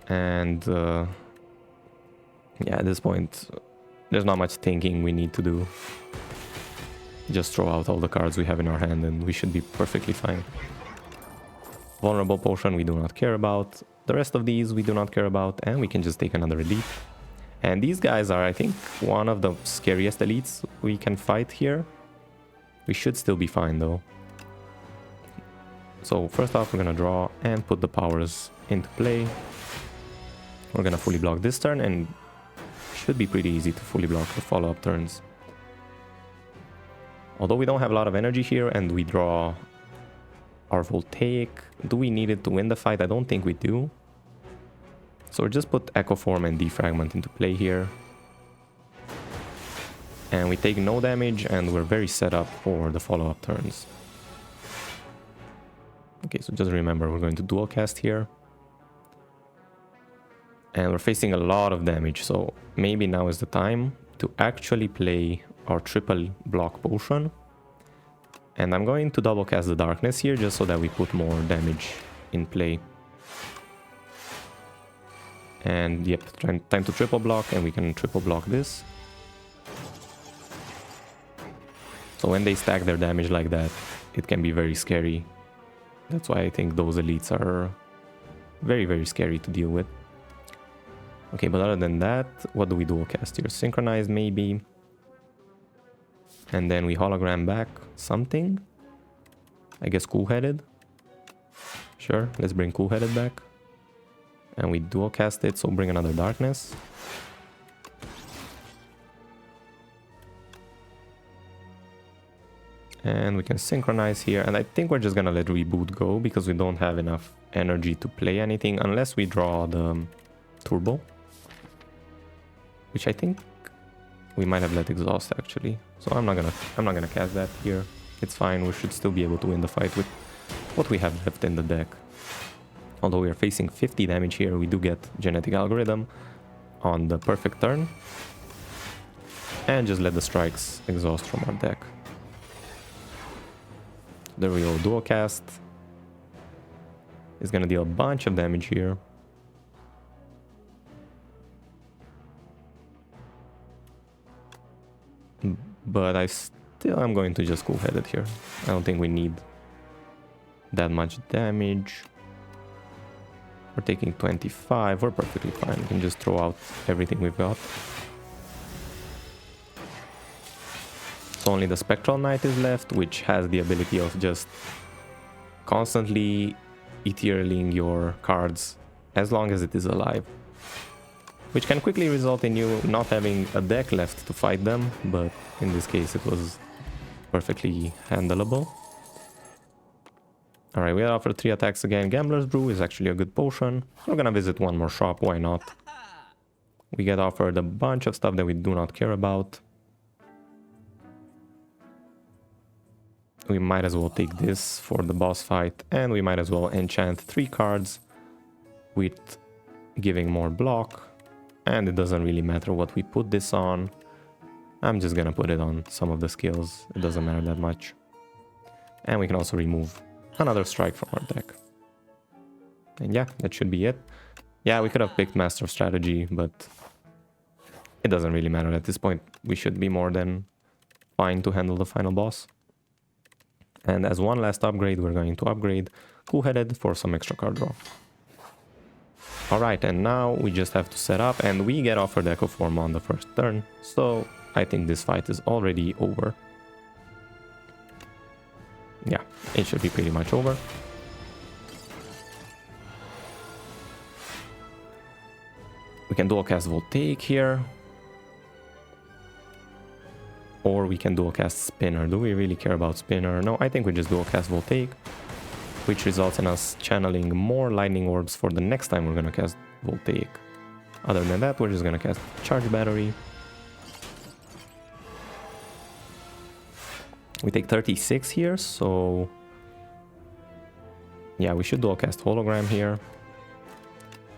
A: And yeah, at this point, there's not much thinking we need to do. Just throw out all the cards we have in our hand and we should be perfectly fine. Vulnerable Potion we do not care about. The rest of these we do not care about, and we can just take another elite. And these guys are, I think, one of the scariest elites we can fight here. We should still be fine though. So first off, we're gonna draw and put the powers into play. We're gonna fully block this turn, and should be pretty easy to fully block the follow-up turns. Although we don't have a lot of energy here and we draw our Voltaic, do we need it to win the fight? I don't think we do. So we'll just put Echo Form and Defragment into play here. And we take no damage, and we're very set up for the follow-up turns. Okay, so just remember, we're going to dual cast here. And we're facing a lot of damage, so maybe now is the time to actually play our triple block potion. And I'm going to double cast the Darkness here, just so that we put more damage in play. And yep, time to triple block, and we can triple block this. So when they stack their damage like that, it can be very scary. That's why I think those elites are very, very scary to deal with. Okay, but other than that, what do we dual cast here? Synchronize maybe. And then we hologram back something. I guess Cool-Headed. Sure, let's bring Cool-Headed back. And we dual cast it, so bring another Darkness. And we can synchronize here, and I think we're just gonna let Reboot go because we don't have enough energy to play anything unless we draw the Turbo, which I think we might have let Exhaust actually. So I'm not gonna cast that here. It's fine. We should still be able to win the fight with what we have left in the deck. Although we are facing 50 damage here, we do get Genetic Algorithm on the perfect turn, and just let the strikes exhaust from our deck. There we go, dual cast. Is gonna deal a bunch of damage here. But I still am going to just Cool-Headed here. I don't think we need that much damage. We're taking 25, we're perfectly fine. We can just throw out everything we've got. So only the Spectral Knight is left, which has the ability of just constantly etherealing your cards as long as it is alive. Which can quickly result in you not having a deck left to fight them, but in this case it was perfectly handleable. Alright, we offer 3 attacks again. Gambler's Brew is actually a good potion. We're gonna visit one more shop, why not? We get offered a bunch of stuff that we do not care about. We might as well take this for the boss fight, and we might as well enchant 3 cards with giving more block. And it doesn't really matter what we put this on. I'm just gonna put it on some of the skills. It doesn't matter that much. And we can also remove another strike from our deck. And yeah, that should be it. Yeah, we could have picked Master of Strategy, but it doesn't really matter. At this point, we should be more than fine to handle the final boss. And as one last upgrade, we're going to upgrade Cool-Headed for some extra card draw. Alright, and now we just have to set up, and we get offered Echo Form on the first turn, so I think this fight is already over. Yeah, it should be pretty much over. We can dual cast Voltaic here. Or we can dual cast Spinner. Do we really care about Spinner? No, I think we just dual cast Voltaic, which results in us channeling more Lightning Orbs for the next time we're gonna cast Voltaic. Other than that, we're just gonna cast Charge Battery. We take 36 here, so yeah, we should dual cast Hologram here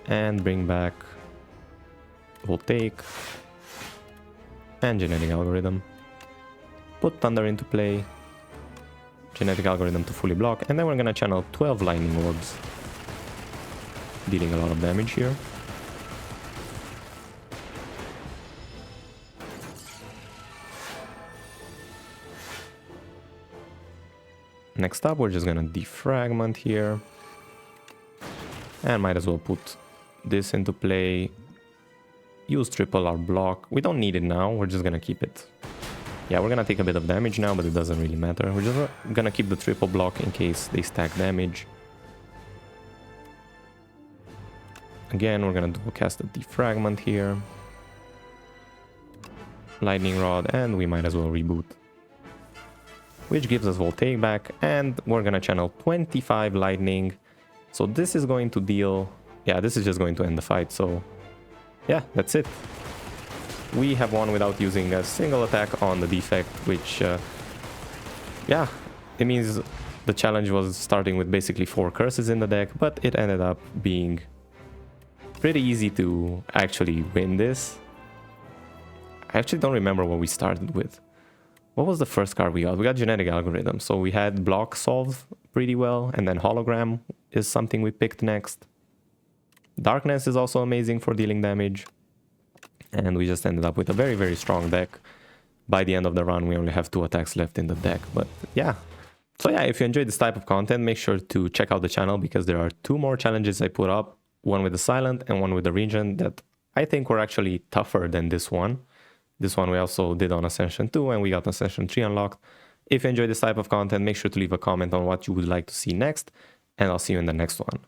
A: and bring back Voltaic and Genetic Algorithm. Put Thunder into play, Genetic Algorithm to fully block, and then we're gonna channel 12 Lightning Orbs, dealing a lot of damage here. Next up, we're just gonna defragment here, and might as well put this into play. Use triple our block. We don't need it now, we're just gonna keep it. Yeah, we're gonna take a bit of damage now, but it doesn't really matter. We're just gonna keep the triple block in case they stack damage. Again, we're gonna dual cast a defragment here. Lightning Rod, and we might as well reboot. Which gives us Voltaic back, and we're gonna channel 25 Lightning. So this is going to deal... Yeah, this is just going to end the fight, so... Yeah, that's it. We have won without using a single attack on the defect, which, yeah, it means the challenge was starting with basically 4 curses in the deck, but it ended up being pretty easy to actually win this. I actually don't remember what we started with. What was the first card we got? We got Genetic Algorithm, so we had Block solve pretty well, and then Hologram is something we picked next. Darkness is also amazing for dealing damage. And we just ended up with a very, very strong deck. By the end of the run, we only have 2 attacks left in the deck. But yeah. So yeah, if you enjoyed this type of content, make sure to check out the channel because there are 2 more challenges I put up. One with the Silent and one with the Regen that I think were actually tougher than this one. This one we also did on Ascension 2 and we got Ascension 3 unlocked. If you enjoyed this type of content, make sure to leave a comment on what you would like to see next. And I'll see you in the next one.